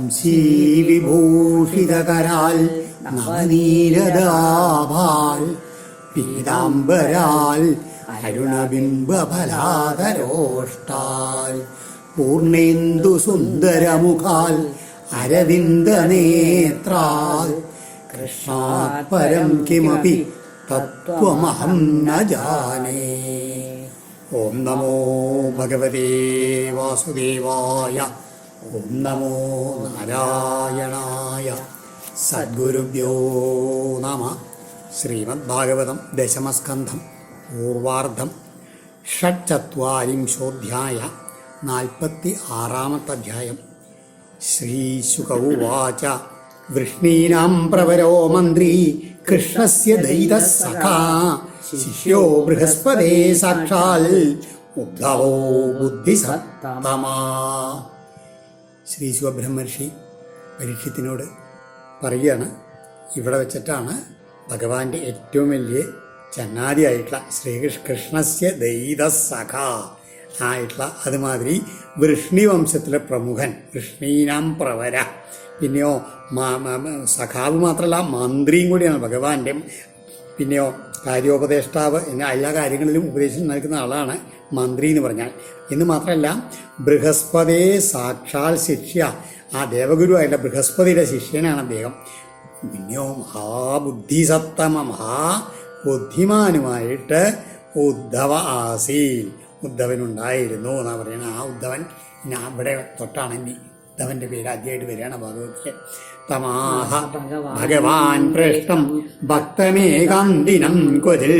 വംശീവിഭൂഷിതകരാൽ നവനീരദാഭാൽ പീതാംബരാൽ അരുണബിംബഫലാധരോഷ്ടാൽ പൂർണേന്ദു സുന്ദരമുഖാൽ അരവിന്ദനേത്രാൽ കൃഷ്ണാത് പരം കിമപി തത്വമഹം ന ജാനേ. ഓം നമോ ഭഗവതേ വാസുദേവായ. ഓം നമോ നാരായണായ. സദ്ഗുരുഭ്യോ നമ. ശ്രീമദ്ഭാഗവതം ദശമസ്കന്ധം പൂർവാർദ്ധം ഷഡ്ചത്വാരിംശോऽധ്യായ 46-ാമത്തെ അധ്യായം. ശ്രീശുക ഉവാച വൃഷ്ണീനാം പ്രവരോ മന്ത്രി കൃഷ്ണസ്യ ദൈതഃ സഖാ ശിഷ്യോ ബൃഹസ്പതേ സാക്ഷാൽ ഉദ്ധവോ ബുദ്ധിസത്തമാ. ശ്രീശുക ബ്രഹ്മർഷി പരീക്ഷത്തിനോട് പറയുകയാണ്, ഇവിടെ വെച്ചിട്ടാണ് ഭഗവാന്റെ ഏറ്റവും വലിയ ചങ്ങാതിയായിട്ടുള്ള ശ്രീകൃഷ്ണസ്യ ദൈതഃ സഖാ ആയിട്ടുള്ള അതുമാതിരി വൃഷ്ണി വംശത്തിലെ പ്രമുഖൻ വൃഷ്ണീനാം പ്രവര, പിന്നെയോ സഖാവ് മാത്രമല്ല മന്ത്രിയും കൂടിയാണ് ഭഗവാന്റെ, പിന്നെയോ കാര്യോപദേഷ്ടാവ് എന്ന എല്ലാ കാര്യങ്ങളിലും ഉപദേശം നൽകുന്ന ആളാണ് മന്ത്രി എന്ന് പറഞ്ഞാൽ. എന്ന് മാത്രമല്ല ബൃഹസ്പതേ സാക്ഷാൽ ശിഷ്യ, ആ ദേവഗുരു ആയിട്ടുള്ള ബൃഹസ്പതിയുടെ ശിഷ്യനാണ് അദ്ദേഹം. പിന്നെയോ മഹാബുദ്ധിസത്തമ മഹാബുദ്ധിമാനുമായിട്ട് ഉദ്ധവ ആസീൻ, ഉദ്ധവനുണ്ടായിരുന്നു എന്നാണ് പറയുന്നത്. ആ ഉദ്ധവൻ ഞാൻ ഇവിടെ തൊട്ടാണെങ്കിൽ ഉദ്ധവന്റെ പേര് ആദ്യമായിട്ട് വരികയാണ് ഭാഗവതത്തിലെ. തമാഹ ഭഗവാൻ പ്രേഷ്ടം ഭക്തമേകാന്തിനം ക്വചിൽ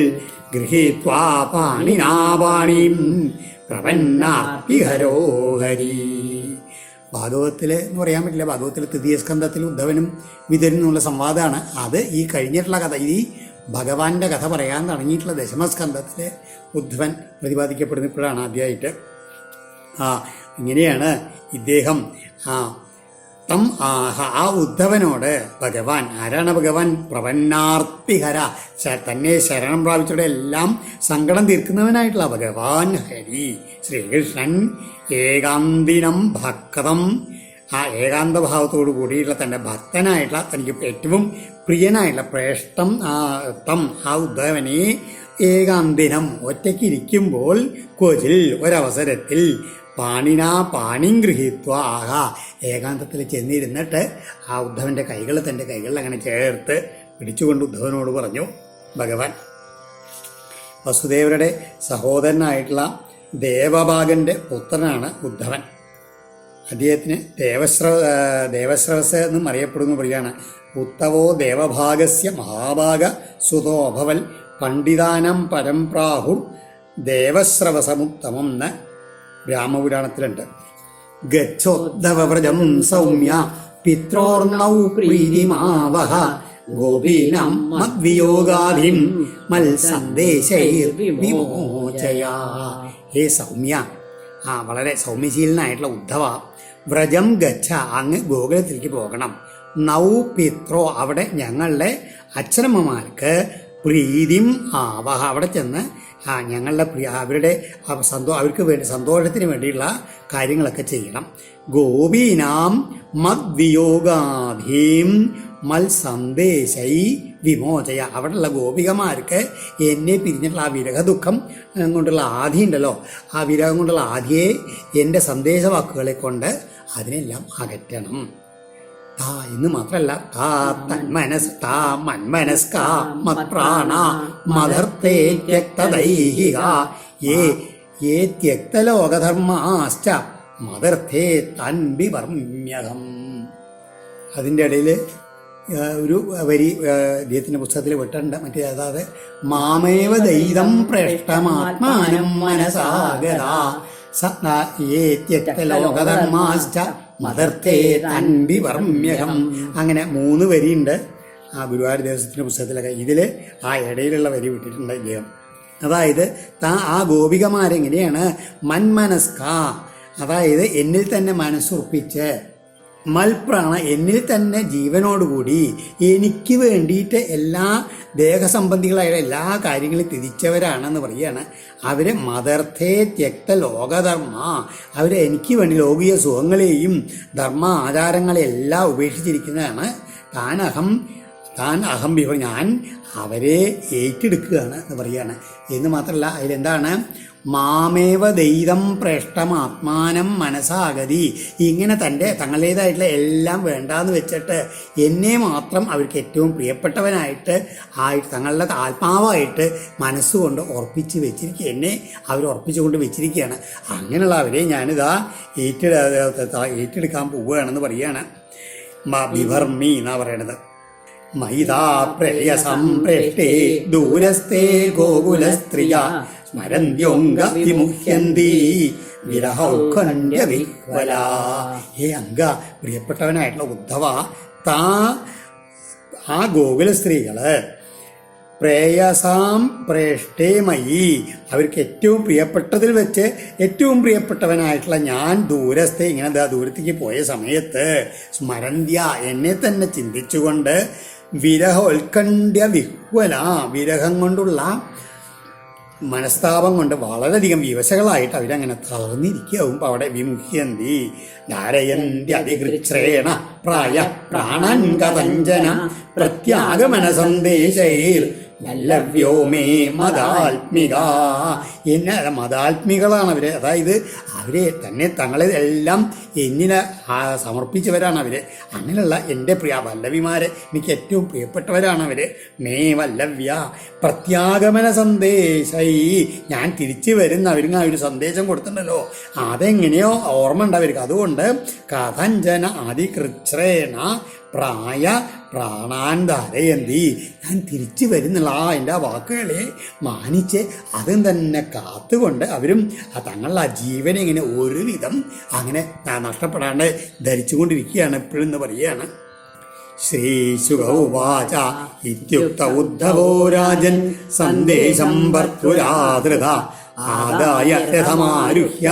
ഗൃഹീത്വാ പാണിനാ പാണിം പ്രപന്നാർത്തിഹരോ ഹരി. ഭാഗവത്തിൽ എന്ന് പറയാൻ പറ്റില്ല, ഭാഗവത്തിൽ തൃതീയ സ്കന്ധത്തിൽ ഉദ്ധവനും വിതുരനും എന്നുള്ള സംവാദമാണ്. അത് ഈ കഴിഞ്ഞിട്ടുള്ള കഥ, ഈ ഭഗവാന്റെ കഥ പറയാൻ തുടങ്ങിയിട്ടുള്ള ദശമസ്കന്ധത്തിൽ ഉദ്ധവൻ പ്രതിപാദിക്കപ്പെടുന്ന ഇപ്പോഴാണ് ആദ്യമായിട്ട്. ഇങ്ങനെയാണ് ഇദ്ദേഹം തം ആഹ, ആ ഉദ്ധവനോട് ഭഗവാൻ, ആരാണ് ഭഗവാൻ? പ്രപന്നാർത്തിഹര, തന്നെ ശരണം പ്രാപിച്ചവരുടെ എല്ലാം സങ്കടം തീർക്കുന്നവനായിട്ടുള്ള ഭഗവാൻ ഹരി ശ്രീകൃഷ്ണൻ ഏകാന്തിനം ഭക്തം, ആ ഏകാന്ത ഭാവത്തോടു കൂടിയിട്ടുള്ള തൻ്റെ ഭക്തനായിട്ടുള്ള തനിക്ക് ഏറ്റവും പ്രിയനായിട്ടുള്ള പ്രേഷ്ടം തം, ആ ഉദ്ധവനെ ഏകാന്തിനം ഒറ്റയ്ക്കിരിക്കുമ്പോൾ ക്വചിൽ ഒരവസരത്തിൽ പാണിനാ പാണിം ഗൃഹീത്വ ആഹ, ഏകാന്തത്തിൽ ചെന്നിരുന്നിട്ട് ആ ഉദ്ധവൻ്റെ കൈകൾ തൻ്റെ കൈകളിൽ അങ്ങനെ ചേർത്ത് പിടിച്ചുകൊണ്ട് ഉദ്ധവനോട് പറഞ്ഞു ഭഗവാൻ. വസുദേവരുടെ സഹോദരനായിട്ടുള്ള ദേവഭാഗൻ്റെ പുത്രനാണ് ഉദ്ധവൻ. അദ്ദേഹത്തിന് ദേവശ്രവസ് എന്നും അറിയപ്പെടുന്നു പറയുകയാണ്. ഉത്തവോ ദേവഭാഗസ്യ മഹാഭാഗ സുതോ അഭവൽ പണ്ഡിതാനം പരംപ്രാഹുർ ദേവശ്രവസമുത്തമം എന്ന് ബ്രാഹ്മപുരാണത്തിലുണ്ട്. ഗച്ഛോദ്ധവവ്രജം സൗമ്യ പിത്രോർണൗ പ്രീതിമാവഹ ഗോപീനാം മദ്വിയോഗാധിം മത്സന്ദേശൈർവിമോചയാ. ഹേ സൗമ്യ, വളരെ സൗമ്യശീലനായിട്ടുള്ള ഉദ്ധവ, വ്രജം ഗച്ഛ, അങ്ങ് ഗോകുലത്തിലേക്ക് പോകണം. നൗ പിത്രോ, അവിടെ ഞങ്ങളുടെ അച്ഛനമ്മമാർക്ക് പ്രീതിം ആവഹ, അവിടെ ചെന്ന് ഞങ്ങളുടെ അവരുടെ അവർക്ക് വേണ്ടി സന്തോഷത്തിന് വേണ്ടിയുള്ള കാര്യങ്ങളൊക്കെ ചെയ്യണം. ഗോപീനാം മദ്വിയോഗാധീം മത്സന്ദേശൈ വിമോചയ, അവിടെയുള്ള ഗോപികമാർക്ക് എന്നെ പിരിഞ്ഞിട്ടുള്ള ആ വിരഹ ദുഃഖം കൊണ്ടുള്ള ആധി ഉണ്ടല്ലോ, ആ വിരഹം കൊണ്ടുള്ള ആധിയെ എൻ്റെ സന്ദേശവാക്കുകളെ കൊണ്ട് അതിനെല്ലാം അകറ്റണം. എന്ന് മാത്രല്ല മന്മനസ്ക മത്പ്രാണ മദർത്തേ ത്യക്തദൈഹിക യേ ത്യക്തലോകധർമാശ്ച മദർത്തേ തൻവിവർമ്യഹം. അതിൻ്റെ ഇടയിൽ ഒരു വരി അദ്ദേഹത്തിൻ്റെ പുസ്തകത്തിൽ വിട്ടിട്ടുണ്ട്. മറ്റേ അതായത് മാമേവ ദൈതം പ്രേഷ്ടമാത്മാനം മനസാഗത യേ ത്യക്തലോകധർമാശ്ച മദർത്തേ തൻവിവർമ്യഹം. അങ്ങനെ 3 വരിയുണ്ട് ആ ഗുരുവായൂർ ദേവസ്വത്തിൻ്റെ പുസ്തകത്തിലൊക്കെ. ഇതിൽ ആ ഇടയിലുള്ള വരി വിട്ടിട്ടുണ്ട് ഇദ്ദേഹം. അതായത് ആ ഗോപികമാരെങ്ങനെയാണ് മന്മനസ്ക, അതായത് എന്നിൽ തന്നെ മനസ്സുറപ്പിച്ച് മൽപ്രാണ എന്നിൽ തന്നെ ജീവനോടുകൂടി എനിക്ക് വേണ്ടിയിട്ട് എല്ലാ ദേഹസംബന്ധികളായ എല്ലാ കാര്യങ്ങളും തിരിച്ചവരാണെന്ന് പറയുകയാണ്. അവർ മദർത്ഥേ ത്യക്ത ലോകധർമ്മ, അവർ എനിക്ക് വേണ്ടി ലൗകിക സുഖങ്ങളെയും ധർമ്മ ആചാരങ്ങളെല്ലാം ഉപേക്ഷിച്ചിരിക്കുന്നതാണ്. താൻ അഹം വിഭവ, ഞാൻ അവരെ ഏറ്റെടുക്കുകയാണ് എന്ന് പറയുകയാണ്. എന്ന് മാത്രമല്ല അതിലെന്താണ്, മാമേവ ദൈതം പ്രേഷ്ടമാത്മാനം മനസാഗതി, ഇങ്ങനെ തങ്ങളുടേതായിട്ടുള്ള എല്ലാം വേണ്ടാന്ന് വെച്ചിട്ട് എന്നെ മാത്രം അവർക്ക് ഏറ്റവും പ്രിയപ്പെട്ടവനായിട്ട് തങ്ങളുടെ ആത്മാവായിട്ട് മനസ്സുകൊണ്ട് ഉറപ്പിച്ച് വെച്ചിരിക്കുക, എന്നെ അവർ ഉറപ്പിച്ചുകൊണ്ട് വെച്ചിരിക്കുകയാണ്. അങ്ങനെയുള്ള അവരെ ഞാനിതാ ഏറ്റെടുക്കാൻ പോവുകയാണെന്ന് പറയുകയാണ്. ബിഭർമി എന്നാ പറയണത്. മൈതാ പ്രേയസം പ്രേഷ്ടേ ദൂരസ്ഥേ ഗോകുലസ്ത്രിയ സ്മരന്ത്യോംഗ വിമുഹ്യന്തി വിരഹൗഖണ്ഡ്യ വിഹ്വല. ഹേ അംഗ, പ്രിയപ്പെട്ടവനായിട്ടുള്ള ഉദ്ധവ, ആ ഗോകുല സ്ത്രീകള് പ്രേയസാം പ്രേഷ്ടേമയി, അവർക്ക് ഏറ്റവും പ്രിയപ്പെട്ടതിൽ വെച്ച് ഏറ്റവും പ്രിയപ്പെട്ടവനായിട്ടുള്ള ഞാൻ ദൂരസ്ഥ ഇങ്ങനെ ദൂരത്തേക്ക് പോയ സമയത്ത് സ്മരന്ത്യ എന്നെ തന്നെ ചിന്തിച്ചുകൊണ്ട് വിരഹോത്കണ്ഠ്യ വിഹ്വല, വിരഹം കൊണ്ടുള്ള മനസ്താപം കൊണ്ട് വളരെയധികം വിവശകളായിട്ട് അവരങ്ങനെ തളർന്നിരിക്കും. അവിടെ വിമുഹ്യന്തി ധാരയന്തി അതികൃച്ഛ്രേണ പ്രായ പ്രാണൻ കഥഞ്ജന പ്രത്യാഗമന സന്ദേശൈർ വല്ലഭ്യോ മേ മതാത്മിക. എന്നെ മതാത്മികളാണ് അവര്, അതായത് അവരെ തന്നെ തങ്ങളെ എല്ലാം എന്നിനെ സമർപ്പിച്ചവരാണ് അവര്. അങ്ങനെയുള്ള എൻ്റെ പ്രിയ വല്ലവിമാരെ എനിക്ക് ഏറ്റവും പ്രിയപ്പെട്ടവരാണ് അവര്. മേ വല്ലവ്യ പ്രത്യാഗമന സന്ദേശൈ, ഞാൻ തിരിച്ചു വരുന്ന അവർക്ക് ആ ഒരു സന്ദേശം കൊടുത്തിട്ടുണ്ടല്ലോ, അതെങ്ങനെയോ ഓർമ്മ ഉണ്ട് അവർക്ക്. അതുകൊണ്ട് കഥഞ്ജന അതികൃച്ഛ്രേണ പ്രായ പ്രാണാൻ ധാരയന്തി, ഞാൻ തിരിച്ചു വരുന്നുള്ള എൻ്റെ വാക്കുകളെ മാനിച്ച് അതും തന്നെ കാത്തുകൊണ്ട് അവരും തങ്ങളുടെ ആ ജീവനെ ഇങ്ങനെ ഒരുവിധം അങ്ങനെ നഷ്ടപ്പെടാണ്ട് ധരിച്ചുകൊണ്ടിരിക്കുകയാണ് എപ്പോഴും എന്ന് പറയുകയാണ്. ശ്രീശുകൗവാച ഇത്യുക്ത ഉദ്ധവോ രാജൻ സന്ദേശം ഭർത്തുരാധൃത ആദായ രഥമാരുഹ്യ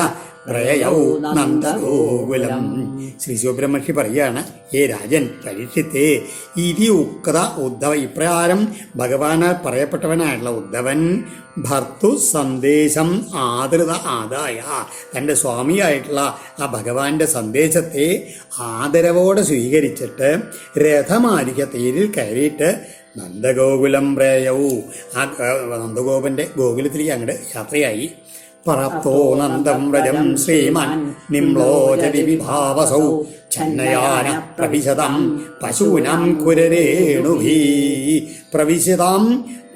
പ്രയയൗ നന്ദഗോകുലം. ശ്രീ ശിവബ്രഹ്മർഷി പറയാണ്, ഹേ രാജൻ പരീക്ഷിത്തേ, ഇതി ഉക്ത ഉദ്ധവ, ഇപ്രകാരം ഭഗവാനാൽ പറയപ്പെട്ടവനായിട്ടുള്ള ഉദ്ധവൻ ഭർത്തു സന്ദേശം ആദൃത ആദായ, തൻ്റെ സ്വാമിയായിട്ടുള്ള ആ ഭഗവാന്റെ സന്ദേശത്തെ ആദരവോടെ സ്വീകരിച്ചിട്ട് രഥമാരിക തേരിൽ കയറിയിട്ട് നന്ദഗോകുലം പ്രയയൗ, ആ നന്ദഗോപന്റെ ഗോകുലത്തിലേക്ക് അങ്ങോട്ട് യാത്രയായി. പ്രാപ്തോ നന്ദം വ്രജം ശ്രീമാൻ നിമ്ലോചതി വിഭാവസൗ ഛന്നയാന പ്രവിശതാം പശൂനാം കുരരേണുഭി. പ്രവിശതാം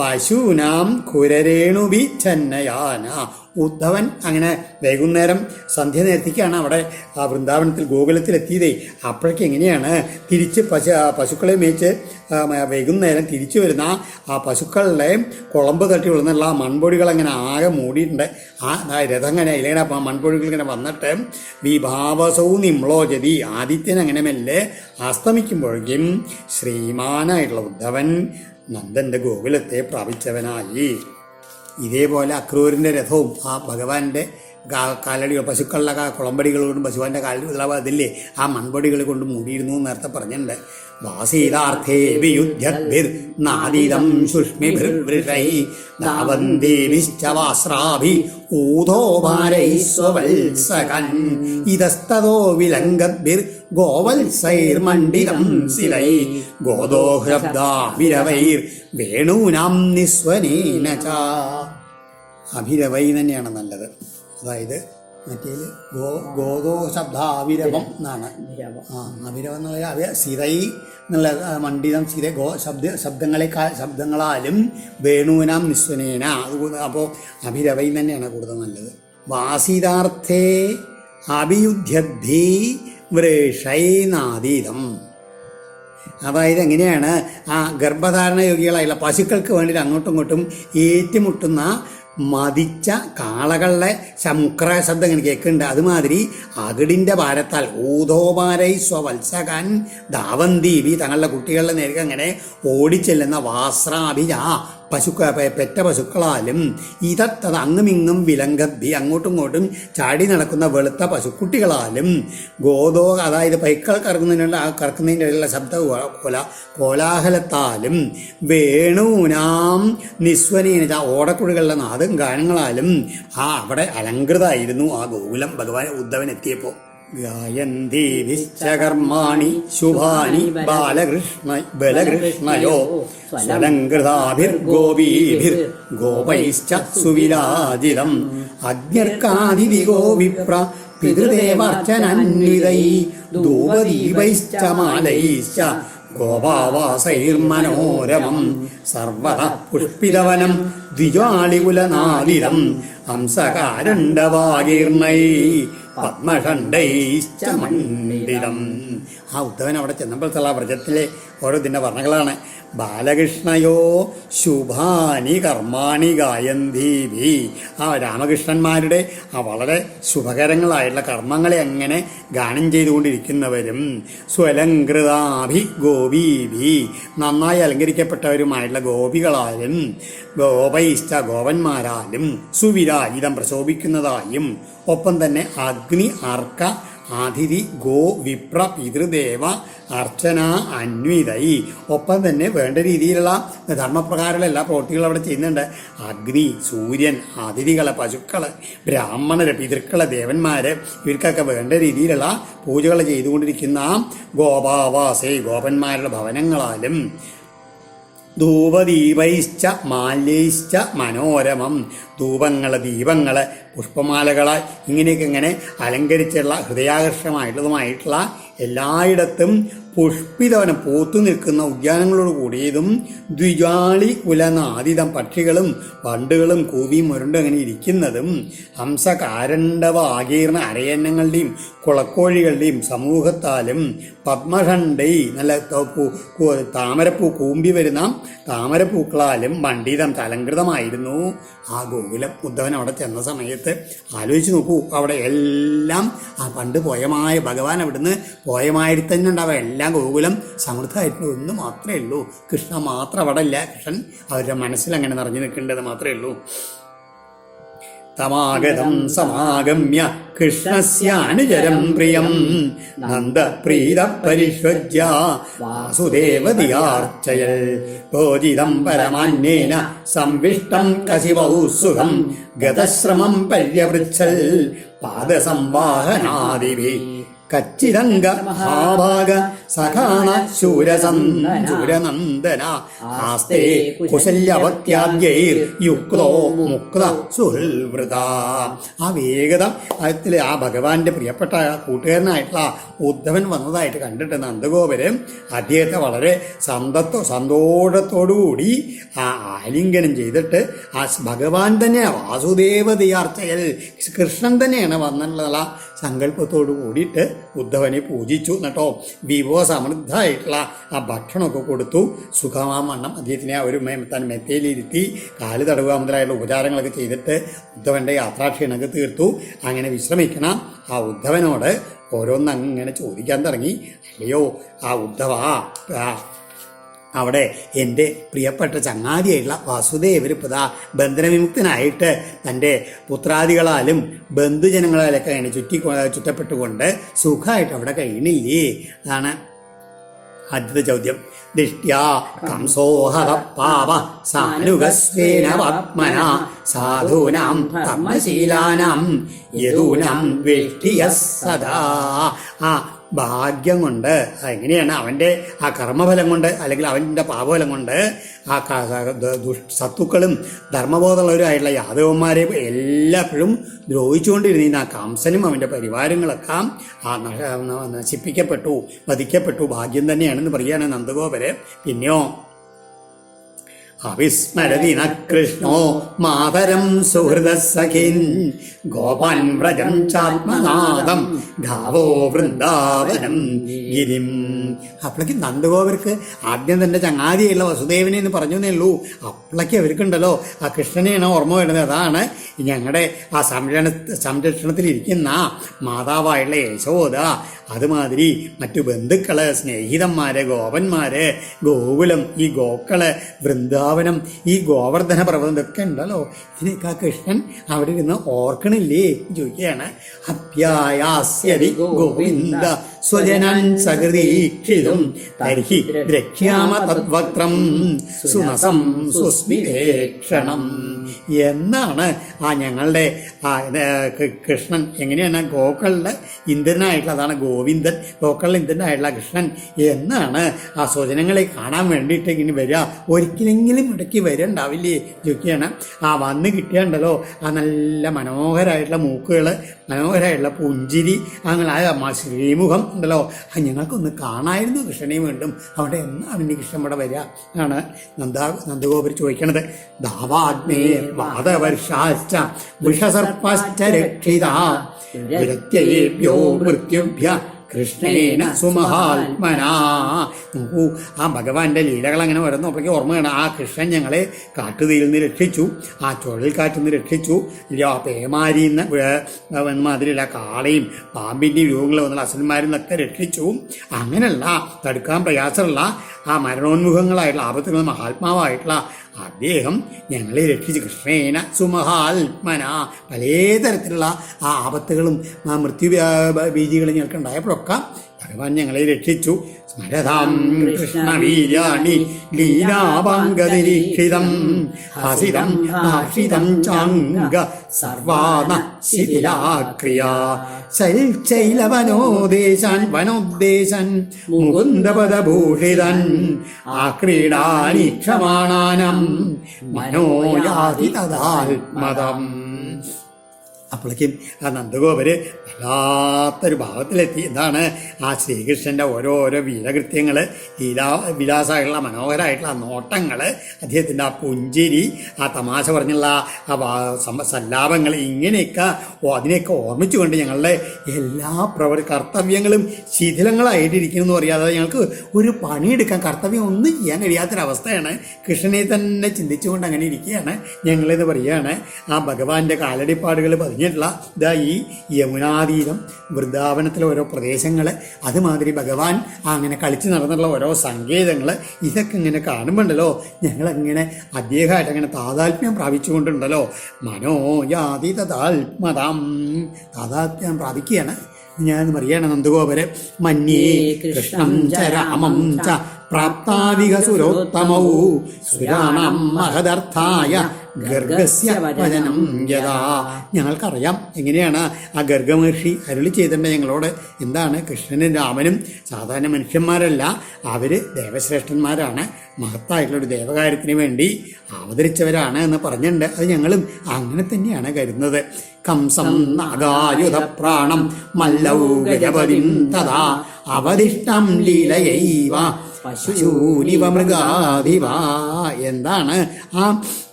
പശൂനാം കുരരേണുഭി ഛന്നയാന. ഉദ്ധവൻ അങ്ങനെ വൈകുന്നേരം സന്ധ്യ നേരത്തേക്കാണ് അവിടെ ആ വൃന്ദാവനത്തിൽ ഗോകുലത്തിലെത്തിയതേ. അപ്പോഴേക്ക് എങ്ങനെയാണ് തിരിച്ച് പശുക്കളെ മേയിച്ച് വൈകുന്നേരം തിരിച്ചു വരുന്ന ആ പശുക്കളുടെ കുളമ്പ് തട്ടി വിളുന്നുള്ള ആ മൺപൊടികൾ അങ്ങനെ ആകെ മൂടിയിട്ടുണ്ട്. ആ രഥം അങ്ങനെ ഇങ്ങനെ മൺപൊടികൾ ഇങ്ങനെ വന്നിട്ട് വിഭാവസവും നിമ്ലോചതി, ആദിത്യൻ അങ്ങനെ മെല്ലെ അസ്തമിക്കുമ്പോഴേക്കും ശ്രീമാനായിട്ടുള്ള ഉദ്ധവൻ നന്ദൻ്റെ ഗോകുലത്തെ പ്രാപിച്ചവനായി. ഇതേപോലെ അക്രൂരിൻ്റെ രഥവും ആ ഭഗവാന്റെ കാലടികൾ പശുക്കളുടെ കുളമ്പടികൾ കൊണ്ടും പശുവാൻ്റെ കാലടികൾ അതില്ലേ ആ മൺപൊടികൾ കൊണ്ട് മൂടിയിരുന്നു നേരത്തെ പറഞ്ഞിട്ടുണ്ട്. വാസീതാർത്ഥേ വിയുദ്ധ്യദ്ഭിർ നാദിദം സുഷ്മിഭിർവൃഷൈ ധാവന്തേഭിശ്ചവാസ്രാഭി ഊധോഭാരൈസ്വവത്സകൻ ഇതസ്തതോ വിലംഗദ്ഭിർ ഗോവത്സൈർമണ്ഡിതം ശിലൈ ഗോദോഹ്രബ്ദാഭിരവൈർ വേണൂനാം നിസ്വനേന ച. അഭിരവൈ തന്നെയാണ് നല്ലത്, അതായത് മറ്റേത് ഗോദോ ശബ്ദാവിരവം എന്നാണ്. അഭിരവം എന്ന് പറയാം സിരൈ എന്നുള്ള മണ്ഡിതം സിര ശബ്ദങ്ങളാലും വേണൂനാം നിസ്വനേന. അപ്പോൾ അഭിരവൈ തന്നെയാണ് കൂടുതൽ നല്ലത്. വാസിതാർത്ഥേ അഭിയുദ്ധ്യദ്ധി വൃഷൈനാദീതം. അതായത് എങ്ങനെയാണ് ആ ഗർഭധാരണ യോഗികളായുള്ള പശുക്കൾക്ക് വേണ്ടിയിട്ട് അങ്ങോട്ടും ഇങ്ങോട്ടും ഏറ്റുമുട്ടുന്ന മതിച്ച കാളകളുടെ മുക്ര ശബ്ദം ഇങ്ങനെ കേൾക്കുന്നുണ്ട്. അതുമാതിരി അകിടിൻ്റെ ഭാരത്താൽ ഊതോപാരൈ സ്വവത്സകൻ ധാവന്തീവി, തങ്ങളുടെ കുട്ടികളുടെ നേർക്ക് അങ്ങനെ ഓടിച്ചെല്ലുന്ന വാസ്രാഭിജ പെറ്റ പശുക്കളാലും ഇതത്തത് അങ്ങുമിങ്ങും വിലങ്കദ്ധി അങ്ങോട്ടും ഇങ്ങോട്ടും ചാടി നടക്കുന്ന വെളുത്ത പശുക്കുട്ടികളാലും ഗോതോ അതായത് പൈക്കൾ കറക്കുന്നതിൻ്റെ ഇടയിലുള്ള ശബ്ദ കോലാഹലത്താലും വേണൂനാം നിസ്വനീന ഓടക്കുഴികളുടെ നാദം ഗാനങ്ങളാലും അവിടെ അലങ്കൃതമായിരുന്നു ആ ഗോകുലം ഭഗവാൻ ഉദ്ധവൻ എത്തിയപ്പോൾ. ഗായന്തീഭിശ്ചകർമാണി ശുഭാനി ബലകൃഷ്ണയോ സ്വലങ്കൃതാഭിർഗോപീഭിർ ഗോപൈശ്ച സുവിരാജിതം അഗ്നിർക്കാതിദിഗോ വിപ്ര പിതൃദേവാർച്ചനന്വിതൈ ധൂപദീപൈശ്ച മാലൈശ്ച ഗോപാവാസൈർമനോരമം സർവത പുഷ്പിതവനം ദ്വിജ്വാളികുലനാദിരം ഹംസകാരണ്ഡവാകീർണൈ പത്മഷണ്ഡൈശ്ച മണ്ഡിതം. ആ ഉദ്ധവൻ അവിടെ ചെന്നപ്പോഴത്തുള്ള വ്രജത്തിലെ ഓരോ ഇതിൻ്റെ വർണ്ണങ്ങളാണ്. ബാലകൃഷ്ണയോ ശുഭാനി കർമാണി ഗായന്തീഭി. ആ രാമകൃഷ്ണന്മാരുടെ ആ വളരെ ശുഭകരങ്ങളായിട്ടുള്ള കർമ്മങ്ങളെ അങ്ങനെ ഗാനം ചെയ്തുകൊണ്ടിരിക്കുന്നവരും സ്വലങ്കൃതാഭി ഗോപീഭി നന്നായി അലങ്കരിക്കപ്പെട്ടവരുമായിട്ടുള്ള ഗോപികളാലും ഗോപൈശ്ച ഗോപന്മാരാലും സുവിരാജിതം പ്രശോഭിക്കുന്നതായും ഒപ്പം തന്നെ അഗ്നി അർക്ക ആതിഥി ഗോ വിപ്ര പിതൃദേവ അർച്ചന അന്വിതൈ ഒപ്പം തന്നെ വേണ്ട രീതിയിലുള്ള ധർമ്മപ്രകാരമുള്ള എല്ലാ പ്രവൃത്തികളും അവിടെ ചെയ്യുന്നുണ്ട്. അഗ്നി, സൂര്യൻ, അതിഥികളെ, പശുക്കള്, ബ്രാഹ്മണര്, പിതൃക്കള്, ദേവന്മാര് ഇവർക്കൊക്കെ വേണ്ട രീതിയിലുള്ള പൂജകൾ ചെയ്തുകൊണ്ടിരിക്കുന്ന ഗോപാവാസേ ഗോപന്മാരുടെ ഭവനങ്ങളാലും ധൂപദീപൈശ്ച മാല്യൈശ്ച മനോരമം ധൂപങ്ങൾ, ദീപങ്ങൾ, പുഷ്പമാലകൾ ഇങ്ങനെയൊക്കെ ഇങ്ങനെ അലങ്കരിച്ചുള്ള ഹൃദയാകർഷമായിട്ടുള്ളതുമായിട്ടുള്ള എല്ലായിടത്തും പുഷ്പിതവനം പൂത്തു നിൽക്കുന്ന ഉദ്യാനങ്ങളോട് കൂടിയതും ദ്വിജാളി കുലനാദിതം പക്ഷികളും വണ്ടുകളും കൂവിയും മുരണ്ടും അങ്ങനെ ഇരിക്കുന്നതും ഹംസകാരണ്ഡവാകീർണ അരയന്നങ്ങളുടെയും കുളക്കോഴികളുടെയും സമൂഹത്താലും പത്മഷണ്ഡൈ നല്ല താമരപ്പൂ കൂമ്പി വരുന്ന താമരപ്പൂക്കളാലും മണ്ഡിതം അലങ്കൃതമായിരുന്നു ആ ഗോകുലം. ഉദ്ധവൻ അവിടെ ചെന്ന സമയത്ത് ആലോചിച്ച് നോക്കൂ, അവിടെ എല്ലാം ആ പണ്ട് പോയമായ ഭഗവാൻ അവിടുന്ന് പോയമായിട്ട് തന്നെ ഉണ്ടാവുക എല്ലാം ഗോകുലം സമൃദ്ധമായിട്ടുള്ള ഒന്ന് മാത്രമേ ഉള്ളൂ. കൃഷ്ണ മാത്രം അവിടെ ഇല്ല. കൃഷ്ണൻ അവരുടെ മനസ്സിൽ അങ്ങനെ നിറഞ്ഞു നിൽക്കേണ്ടത് മാത്രമേ ഉള്ളൂ. തമാഗതം സമാഗമ്യ കൃഷ്ണസ്യാനുചരം പ്രിയം നന്ദപ്രീത പരിഷ്വജ്യ വാസുദേവതിയാർച്ചയൽ ഭോജിതം പരമാന്യേന സംവിഷ്ടം കശിവൗ സുഖം ഗതശ്രമം പര്യവൃച്ഛൽ പാദസംവാഹനാദിഭി കച്ചിതംഗ മഹാഭാഗ സഖാണ ശൂരനന്ദന ആസ്തേ കുശല്യവത്യാദ്യൈർ യുക്തോ മുക്ത സുഹൃവൃത. ആ വേഗത അതിൽ ആ ഭഗവാന്റെ പ്രിയപ്പെട്ട കൂട്ടുകാരനായിട്ടുള്ള ഉദ്ധവൻ വന്നതായിട്ട് കണ്ടിട്ട് നന്ദഗോപര് അദ്ദേഹത്തെ വളരെ സന്തോഷത്തോടുകൂടി ആ ആലിംഗനം ചെയ്തിട്ട് ആ ഭഗവാൻ തന്നെയാണ് വാസുദേവതയാർച്ചയൽ കൃഷ്ണൻ തന്നെയാണ് വന്നുള്ള സങ്കല്പത്തോടു കൂടിയിട്ട് ഉദ്ധവനെ പൂജിച്ചു എന്നിട്ടോ വിഭവസമൃദ്ധമായിട്ടുള്ള ആ ഭക്ഷണമൊക്കെ കൊടുത്തു. സുഖമാവണ്ണം അദ്ദേഹത്തിനെ ആ ഒരു താൻ മെത്തയിലിരുത്തി കാല് തടവുക മുതലായുള്ള ഉപചാരങ്ങളൊക്കെ ചെയ്തിട്ട് ഉദ്ധവൻ്റെ യാത്രാക്ഷീണമൊക്കെ തീർത്തു. അങ്ങനെ വിശ്രമിക്കണം ആ ഉദ്ധവനോട് ഓരോന്നങ്ങനെ ചോദിക്കാൻ തുടങ്ങി. അല്ലയോ ആ ഉദ്ധവ, അവിടെ എൻ്റെ പ്രിയപ്പെട്ട ചങ്ങാതിയായിട്ടുള്ള വാസുദേവർ ഇപ്പോൾ ബന്ധനവിമുക്തനായിട്ട് തൻ്റെ പുത്രാദികളാലും ബന്ധുജനങ്ങളാലൊക്കെ അങ്ങനെ ചുറ്റപ്പെട്ടുകൊണ്ട് സുഖമായിട്ട് അവിടെ കഴിയണില്ലേ? അതാണ് ആദ്യത്തെ ചോദ്യം. ദിഷ്ട്യാ കംസോഹത പാപ സാനുഗസ്വേന വാത്മന സാധൂനാം ധർമ്മശീലാനാം യദൂനാം വേഷ്ടിയ സദാ. ആ ഭാഗ്യം കൊണ്ട് എങ്ങനെയാണ് അവൻ്റെ ആ കർമ്മഫലം കൊണ്ട് അല്ലെങ്കിൽ അവൻ്റെ പാപഫലം കൊണ്ട് ആ സത്തുക്കളും ധർമ്മബോധമുള്ളവരുമായിട്ടുള്ള യാദവന്മാരെ എല്ലാപ്പോഴും ദ്രോഹിച്ചുകൊണ്ടിരുന്ന ആ കംസനും അവൻ്റെ പരിവാരങ്ങളൊക്കെ ആ നശിപ്പിക്കപ്പെട്ടു, വധിക്കപ്പെട്ടു. ഭാഗ്യം തന്നെയാണെന്ന് പറയുകയാണ് നന്ദഗോപര്. പിന്നെയോ അവിസ്മരതി ന കൃഷ്ണോ മാതരം സുഹൃദ സഖിൻ ഗോപാൻ വ്രജം ചാത്മനാദം ധാവോ വൃന്ദാവനം ഗിരിം. അപ്പോഴേക്ക് നന്ദഗോപർക്ക് ആദ്യം തൻ്റെ ചങ്ങാതിയുള്ള വസുദേവനെ എന്ന് പറഞ്ഞേ ഉള്ളൂ. അപ്പോഴേക്ക് അവർക്കുണ്ടല്ലോ ആ കൃഷ്ണനെയാണ് ഓർമ്മ വരുന്നത്. അതാണ് ഞങ്ങളുടെ ആ സംരക്ഷണത്തിലിരിക്കുന്ന മാതാവായുള്ള യശോദ അതുമാതിരി മറ്റു ബന്ധുക്കള്, സ്നേഹിതന്മാര്, ഗോപന്മാര്, ഗോകുലം, ഈ ഗോക്കള്, വൃന്ദാവനം, ഈ ഗോവർദ്ധന പർവ്വതം ഇതൊക്കെ ഉണ്ടല്ലോ. ഇതിനൊക്കെ ആ കൃഷ്ണൻ അവിടെ ഇരുന്ന് ഓർക്കണില്ലേ ചോദിക്കുകയാണ്. അപ്യായാസ്യതി ഗോവിന്ദ സ്വജനൻ സകൃതീക്ഷിതും തർഹി ദ്രക്ഷ്യാമ തദ്വക്ത്രം സുനസം സുസ്മിതേക്ഷണം എന്നാണ് ഞങ്ങളുടെ കൃഷ്ണൻ. എങ്ങനെയാണ് ഗോക്കളുടെ ഇന്ദ്രനായിട്ടുള്ള, അതാണ് ഗോവിന്ദൻ, ഗോക്കളുടെ ഇന്ദ്രനായിട്ടുള്ള കൃഷ്ണൻ എന്നാണ് ആ സ്വജനങ്ങളെ കാണാൻ വേണ്ടിയിട്ട് ഇങ്ങനെ വരിക. ഒരിക്കലെങ്കിലും ഇടയ്ക്ക് വരണ്ടാവില്ലേ ചോദിക്കുകയാണ്. വന്ന് കിട്ടിയാണ്ടല്ലോ ആ നല്ല മനോഹരമായിട്ടുള്ള മൂക്കുകൾ, മനോഹരമായിട്ടുള്ള പുഞ്ചിരി, അങ്ങനെ ശ്രീമുഖം ഉണ്ടല്ലോ, ഞങ്ങൾക്കൊന്ന് കാണായിരുന്നു കൃഷ്ണനെ വീണ്ടും. അവിടെ എന്നാ അവൻ്റെ കൃഷ്ണൻ ഇവിടെ വരിക ആണ് നന്ദഗോപർ ചോദിക്കണത്. ദാവാഗ്നേ വാദവർഷാശ്ച വൃഷസർപ്പശ്ച രക്ഷിതാ വിരത്യയേഭ്യോ മൃത്യുഭ്യ കൃഷ്ണേന സുമഹാത്മനാ. നോക്കൂ, ആ ഭഗവാന്റെ ലീലകൾ അങ്ങനെ വരുന്നു. അപ്പോഴേക്കും ഓർമ്മയാണ്, ആ കൃഷ്ണൻ ഞങ്ങളെ കാട്ടുതീയിൽ നിന്ന് രക്ഷിച്ചു, ആ ചുഴലിക്കാറ്റിൽ നിന്ന് രക്ഷിച്ചു, പേമാരിയിൽ നിന്ന് മാതിരിയുള്ള കാളയും പാമ്പിൻ്റെയും രൂപങ്ങൾ വന്നുള്ള അസുരന്മാരിൽ നിന്നൊക്കെ രക്ഷിച്ചു. അങ്ങനെയുള്ള തടുക്കാൻ പ്രയാസമുള്ള ആ മരണോന്മുഖങ്ങളായിട്ടുള്ള ആപത്തുകൾ മഹാത്മാവായിട്ടുള്ള അദ്ദേഹം ഞങ്ങളെ രക്ഷിച്ചു. കൃഷ്ണേന സുമഹാത്മന. പലതരത്തിലുള്ള ആ ആപത്തുകളും ആ മൃത്യു ഭീതികളും ഞങ്ങൾക്ക് ഉണ്ടായപ്പോഴൊക്കെ ഭഗവാൻ ഞങ്ങളെ രക്ഷിച്ചു. സ്മരതാം കൃഷ്ണവീര്യാണി ലീലാഭാംഗനിരീക്ഷിതം ഹസിതം ഭാഷിതം ചാംഗ സർവാന ശിഥിലാക്രിയ ശൈലവനോദേശാൻ വനോദ്ദേശൻ മുകുന്ദപദഭൂഷിതൻ ആക്രീഡാനി ക്ഷമാണാനം മനോയാതി തദാത്മതം. അപ്പോഴേക്കും ആ നന്ദഗോപര് വല്ലാത്തൊരു ഭാവത്തിലെത്തി. എന്താണ് ആ ശ്രീകൃഷ്ണൻ്റെ ഓരോരോ വീരകൃത്യങ്ങൾ, വിലാസമായിട്ടുള്ള മനോഹരമായിട്ടുള്ള ആ നോട്ടങ്ങൾ, അദ്ദേഹത്തിൻ്റെ ആ പുഞ്ചിരി, ആ തമാശ പറഞ്ഞുള്ള ആ സല്ലാപങ്ങൾ, ഇങ്ങനെയൊക്കെ അതിനെയൊക്കെ ഓർമ്മിച്ചുകൊണ്ട് ഞങ്ങളുടെ എല്ലാ കർത്തവ്യങ്ങളും ശിഥിലങ്ങളായിട്ടിരിക്കുന്നു എന്ന് പറയാതെ ഞങ്ങൾക്ക് ഒരു പണിയെടുക്കാൻ, കർത്തവ്യം ഒന്നും ചെയ്യാൻ കഴിയാത്തൊരവസ്ഥയാണ്. കൃഷ്ണനെ തന്നെ ചിന്തിച്ചുകൊണ്ട് അങ്ങനെ ഇരിക്കുകയാണ് ഞങ്ങളെന്ന് പറയുകയാണ്. ആ ഭഗവാന്റെ കാലടിപ്പാടുകൾ ഇതാ ഈ യമുനാതീരം, വൃന്ദാവനത്തിലെ ഓരോ പ്രദേശങ്ങൾ, അതുമാതിരി ഭഗവാൻ അങ്ങനെ കളിച്ച് നടന്നുള്ള ഓരോ സങ്കേതങ്ങൾ, ഇതൊക്കെ ഇങ്ങനെ കാണുമ്പോണ്ടല്ലോ ഞങ്ങളങ്ങനെ അദ്ദേഹമായിട്ട് അങ്ങനെ താതാത്മ്യം പ്രാപിച്ചുകൊണ്ടുണ്ടല്ലോ. മനോയാതി തദാത്മതാം, താതാത്മ്യം പ്രാപിക്കുകയാണ് ഞാൻ പറയാണ് നന്ദഗോപര്. മന്യേ കൃഷ്ണം ച രാമം ച പ്രാപ്താവിക സുരോത്തമൗ സുരാണാം മഹദർത്ഥായ ഗർഗസ്യ വചനം യഥാ. ഞങ്ങൾക്കറിയാം എങ്ങനെയാണ് ആ ഗർഗമഹർഷി അരുളി ചെയ്തിട്ടുണ്ട് ഞങ്ങളോട്. എന്താണ്, കൃഷ്ണനും രാമനും സാധാരണ മനുഷ്യന്മാരല്ല, അവർ ദേവശ്രേഷ്ഠന്മാരാണ്, മഹത്തായിട്ടുള്ളൊരു ദേവകാര്യത്തിന് വേണ്ടി അവതരിച്ചവരാണ് എന്ന് പറഞ്ഞിട്ടുണ്ട്. അത് ഞങ്ങളും അങ്ങനെ തന്നെയാണ് കരുതുന്നത്. കംസം നാഗായുധ പ്രാണം മല്ലൗ ഗജപതിം തഥാ അവദിഷ്ടം ലീലയൈവ പശൂനിവ മൃഗാധിവ. എന്താണ്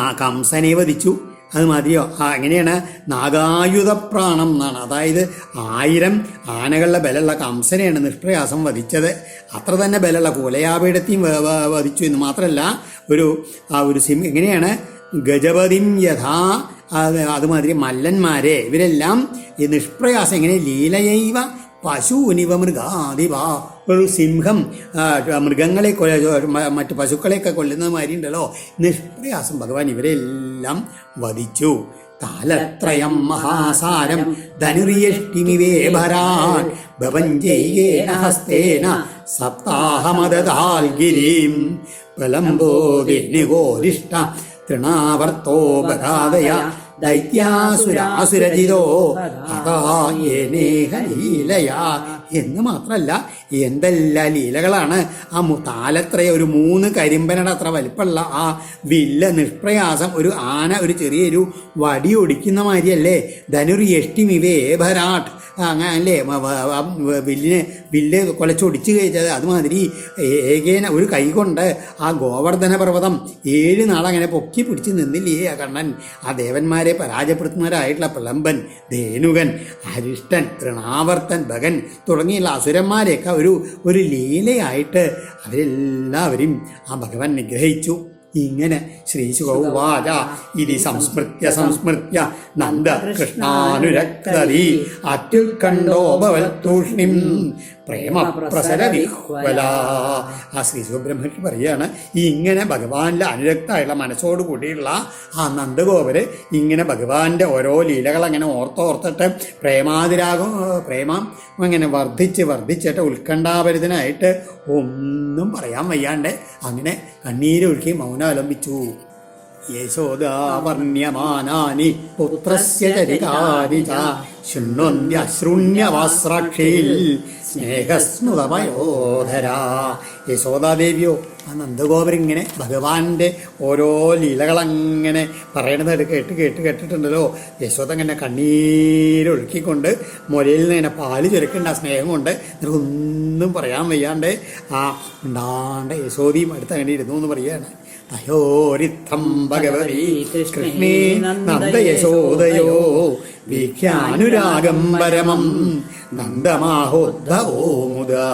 ആ കംസനെ വധിച്ചു. അതുമാതിരിയോ എങ്ങനെയാണ്, നാഗായുധപ്രാണം എന്നാണ്. അതായത് 1000 ആനകളുടെ ബലമുള്ള കംസനെയാണ് നിഷ്പ്രയാസം വധിച്ചത്. അത്ര തന്നെ ബലമുള്ള കുലയാപീഠത്തെയും വധിച്ചു എന്ന് മാത്രമല്ല, ഒരു എങ്ങനെയാണ് ഗജപതിം യഥാ, അതുമാതിരി മല്ലന്മാരെ ഇവരെല്ലാം ഈ നിഷ്പ്രയാസം എങ്ങനെ ലീലയൈവ പശൂനിവ മൃഗാധിപ. ഒരു സിംഹം മൃഗങ്ങളെ മറ്റു പശുക്കളെയൊക്കെ കൊല്ലുന്നത് മാതിരി ഉണ്ടല്ലോ, നിഷ്പ്രയാസം ഭഗവാൻ ഇവരെല്ലാം വധിച്ചു. താലത്രയം മഹാസാരം ധനുര്യഷ്ടിമിവേഭരാൻ ഭവഞ്ജയേന ഹസ്തേന സപ്താഹമദതാൽ ഗിരിം പ്രലംബോദിനിഗോരിഷ്ട തൃണാവർത്തോപഘാതയ ദൈത്യാസുരാസുരജിതോ ലീലയാ. എന്ന് മാത്രമല്ല, എന്തെല്ലാം ലീലകളാണ്. ആ താലത്രയ ഒരു 3 കരിമ്പനയുടെ അത്ര വലിപ്പമുള്ള ആ വില്ല് നിഷ്പ്രയാസം ഒരു ആന ഒരു ചെറിയൊരു വടി ഒടിക്കുന്ന മാതിരിയല്ലേ. ധനുര്യഷ്ടിമിവേ ഭരാട്ട്, അങ്ങനെ അല്ലേ വില്ല് കൊലച്ചൊടിച്ച് കഴിച്ചത്. അതുമാതിരി ഏകേന ഒരു കൈ കൊണ്ട് ആ ഗോവർദ്ധന പർവ്വതം 7 നാളങ്ങനെ പൊക്കി പിടിച്ച് നിന്നില്ലേ ആ കണ്ണൻ. ആ ദേവന്മാരെ പരാജയപ്പെടുത്തുന്നവരായിട്ടുള്ള പ്രലംബൻ, ധേനുകൻ, അരിഷ്ടൻ, തൃണാവർത്തൻ, ഭഗൻ തുടങ്ങിയുള്ള അസുരന്മാരെയൊക്കെ ഒരു ലീലയായിട്ട് അവരെല്ലാവരും ആ ഭഗവാൻ നിഗ്രഹിച്ചു. ഇങ്ങനെ ശ്രീശുകൗവാച ഇതി സംസ്മൃത്യ നന്ദകൃഷ്ണാനുരക്തതി അത്യുത്കണ്ഠോഭവൽ തൂഷ്ണിം പ്രേമ പ്രസരവിഹ്വല. ആ ശ്രീശുബ്രഹ്മണ്യൻ പറയാണ്, ഇങ്ങനെ ഭഗവാനിലെ അനുരക്തമായുള്ള മനസ്സോട് കൂടിയുള്ള ആ നന്ദഗോപര് ഇങ്ങനെ ഭഗവാന്റെ ഓരോ ലീലകൾ അങ്ങനെ ഓർത്തോർത്തിട്ട് പ്രേമം അങ്ങനെ വർദ്ധിച്ചിട്ട് ഉത്കണ്ഠാഭരിതനായിട്ട് ഒന്നും പറയാൻ വയ്യാണ്ട് അങ്ങനെ കണ്ണീരൊഴുക്കി മൗനം അവലംബിച്ചു. യശോദാവർണ്യമാനാനി പുത്രസ്യ ചരിതാനി ച ശൃണ്വന്യശ്രുണ്യവാസ്രാക്ഷീൽ സ്നേഹസ്മൃതമയോധര. യശോദാദേവിയോ ആ നന്ദഗോപരിങ്ങനെ ഭഗവാന്റെ ഓരോ ലീലകളങ്ങനെ പറയണത് കേട്ടിട്ടുണ്ടല്ലോ. യശോദ ഇങ്ങനെ കണ്ണീരൊഴുക്കിക്കൊണ്ട് മുലയിൽ നിന്ന് ഇങ്ങനെ പാല് ചുരക്കുന്നുണ്ട് ആ സ്നേഹം കൊണ്ട്. നിനക്കൊന്നും പറയാൻ വയ്യാണ്ട് ആ ഉണ്ടാണ്ട് യശോദയും അടുത്ത് അങ്ങനെ ഇരുന്നു എന്ന് പറയുകയാണ്. തയോരിത്തം ഭഗവതി കൃഷ്ണേ നന്ദയശോദയോ വീഖ്യാനുരാഗം പരമം നന്ദമാഹോദ്ധവോ മുദാ.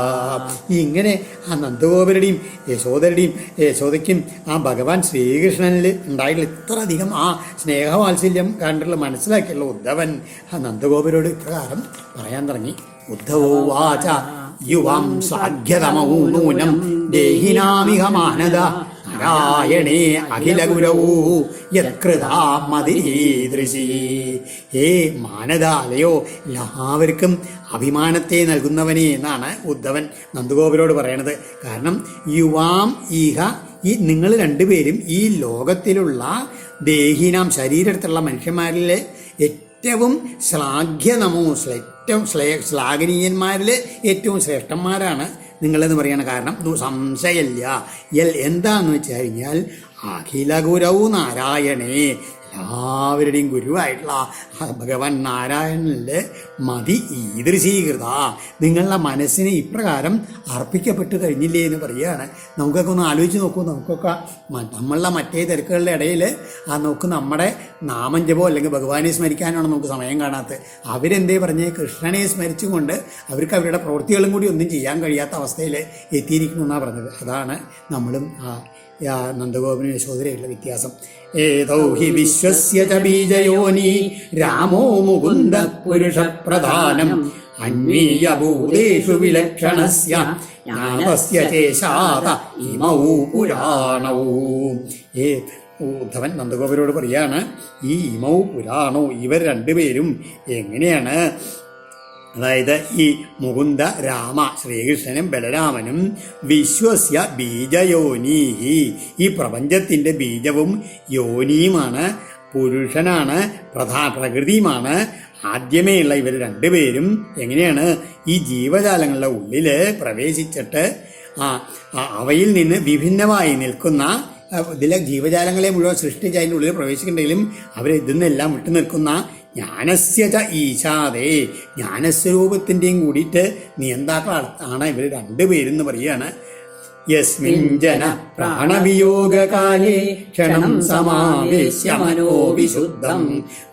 ഇങ്ങനെ ആ നന്ദഗോപരുടെയും യശോദയ്ക്കും ആ ഭഗവാൻ ശ്രീകൃഷ്ണനിൽ ഉണ്ടായിട്ടുള്ള ഇത്ര അധികം ആ സ്നേഹവാത്സല്യം കണ്ടുള്ള മനസ്സിലാക്കിയുള്ള ഉദ്ധവൻ ആ നന്ദഗോപരോട് ഇപ്രകാരം പറയാൻ തുടങ്ങി. ഉദ്ധവോ വാച യുവാം സാഖ്യതമോ നൂനം ദേഹിനാമിഹ മാനദ നാരായണേ അഖില ഗുരവൂ യത്കൃതാമതിരീദൃശി. ഹേ മാനദ, അലയോ എല്ലാവർക്കും അഭിമാനത്തെ നൽകുന്നവനെ എന്നാണ് ഉദ്ധവൻ നന്ദഗോപരോട് പറയണത്. കാരണം യുവാം ഈഹ, ഈ നിങ്ങൾ രണ്ടുപേരും ഈ ലോകത്തിലുള്ള ദേഹിനാം ശരീരത്തിലുള്ള മനുഷ്യന്മാരിലെ ഏറ്റവും ശ്ലാഘ്യനമോ ഏറ്റവും ശ്ലാഘനീയന്മാരിൽ ഏറ്റവും ശ്രേഷ്ഠന്മാരാണ് നിങ്ങളെന്ന് പറയണ. കാരണം സംശയമില്ല. എന്താന്ന് വെച്ച് കഴിഞ്ഞാൽ അഖില ഗുരവു നാരായണേ, എല്ലാവരുടെയും ഗുരുവായിട്ടുള്ള ഭഗവാൻ നാരായണനിലെ മതി ഈദൃശീകൃത, നിങ്ങളുടെ മനസ്സിനെ ഇപ്രകാരം അർപ്പിക്കപ്പെട്ട് കഴിഞ്ഞില്ലേ എന്ന് പറയുകയാണ്. നമുക്കൊക്കെ ഒന്ന് ആലോചിച്ച് നോക്കൂ. നമുക്കൊക്കെ നമ്മളുടെ മറ്റേ തിരക്കുകളുടെ ഇടയിൽ ആ നോക്ക് നമ്മുടെ നാമം ജപോ അല്ലെങ്കിൽ ഭഗവാനെ സ്മരിക്കാനാണ് നമുക്ക് സമയം കാണാത്തത്. അവരെന്തേ പറഞ്ഞ് കൃഷ്ണനെ സ്മരിച്ചുകൊണ്ട് അവർക്ക് അവരുടെ പ്രവൃത്തികളും കൂടി ഒന്നും ചെയ്യാൻ കഴിയാത്ത അവസ്ഥയിൽ എത്തിയിരിക്കുന്നു എന്നാണ് പറഞ്ഞത്. അതാണ് നമ്മളും നന്ദഗോപനും യശോദരയുള്ള വ്യത്യാസം. ഏതോ ഹി വിശ്വസ്യ ച ബീജയോനി രാമോ മുകുന്ദ പുരുഷ പ്രധാനം അന്വീയ ഭൂതേഷു വിലക്ഷണസ്യ ജ്ഞാനസ്യ ചേഷാത ഇമൗ പുരാണൗ. ഉദ്ധവൻ നന്ദഗോപരോട് പറയാണ്, ഈ ഇമൗ പുരാണോ, ഇവർ രണ്ടുപേരും എങ്ങനെയാണ്, അതായത് ഈ മുകുന്ദ രാമ ശ്രീകൃഷ്ണനും ബലരാമനും വിശ്വസ്യ ബീജയോനീഹി, ഈ പ്രപഞ്ചത്തിൻ്റെ ബീജവും യോനിയുമാണ്, പുരുഷനാണ്, പ്രകൃതിയുമാണ്. ആദ്യമേയുള്ള ഇവർ രണ്ടുപേരും എങ്ങനെയാണ് ഈ ജീവജാലങ്ങളുടെ ഉള്ളിൽ പ്രവേശിച്ചിട്ട് അവയിൽ നിന്ന് വിഭിന്നമായി നിൽക്കുന്ന, ഇതിലെ ജീവജാലങ്ങളെ മുഴുവൻ സൃഷ്ടിച്ച് അതിൻ്റെ ഉള്ളിൽ പ്രവേശിക്കുന്നുണ്ടെങ്കിലും അവർ ഇതിന്നെല്ലാം വിട്ടു നിൽക്കുന്ന ജ്ഞാനസ്യച ഈശാദേ, ജ്ഞാനസ്വരൂപത്തിൻ്റെയും കൂടിയിട്ട് നിയന്താക്കളാണ് ഇവർ രണ്ടുപേരെന്ന് പറയുകയാണ്. യസ്മിൻ ജന പ്രാണവിയോഗകാലേ ക്ഷണം സമാവേശ്യ മനോവിശുദ്ധം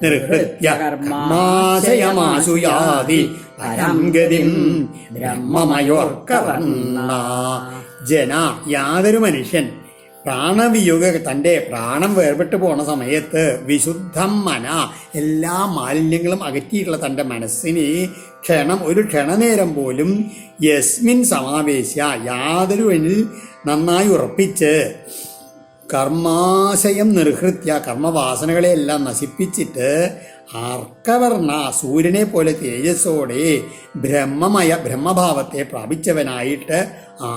നിർഹൃത്യ കർമാശയമാശുയാതി പരം ഗതിം ബ്രഹ്മമയോർക്കവർണ്ണ. ജന, യാതൊരു മനുഷ്യൻ പ്രാണവിയോഗ, തൻ്റെ പ്രാണം വേർപെട്ടു പോണ സമയത്ത് വിശുദ്ധം മന, എല്ലാ മാലിന്യങ്ങളും അകറ്റിയിട്ടുള്ള തൻ്റെ മനസ്സിനെ ഒരു ക്ഷണനേരം പോലും യസ്മിൻ സമാവേശ്യ, യാതൊരുവനിൽ നന്നായി ഉറപ്പിച്ച് കർമാശയം നിർഹൃത്യ, കർമ്മവാസനകളെയെല്ലാം നശിപ്പിച്ചിട്ട് ആർക്കവർണ, സൂര്യനെ പോലെ തേജസ്സോടെ ബ്രഹ്മഭാവത്തെ പ്രാപിച്ചവനായിട്ട്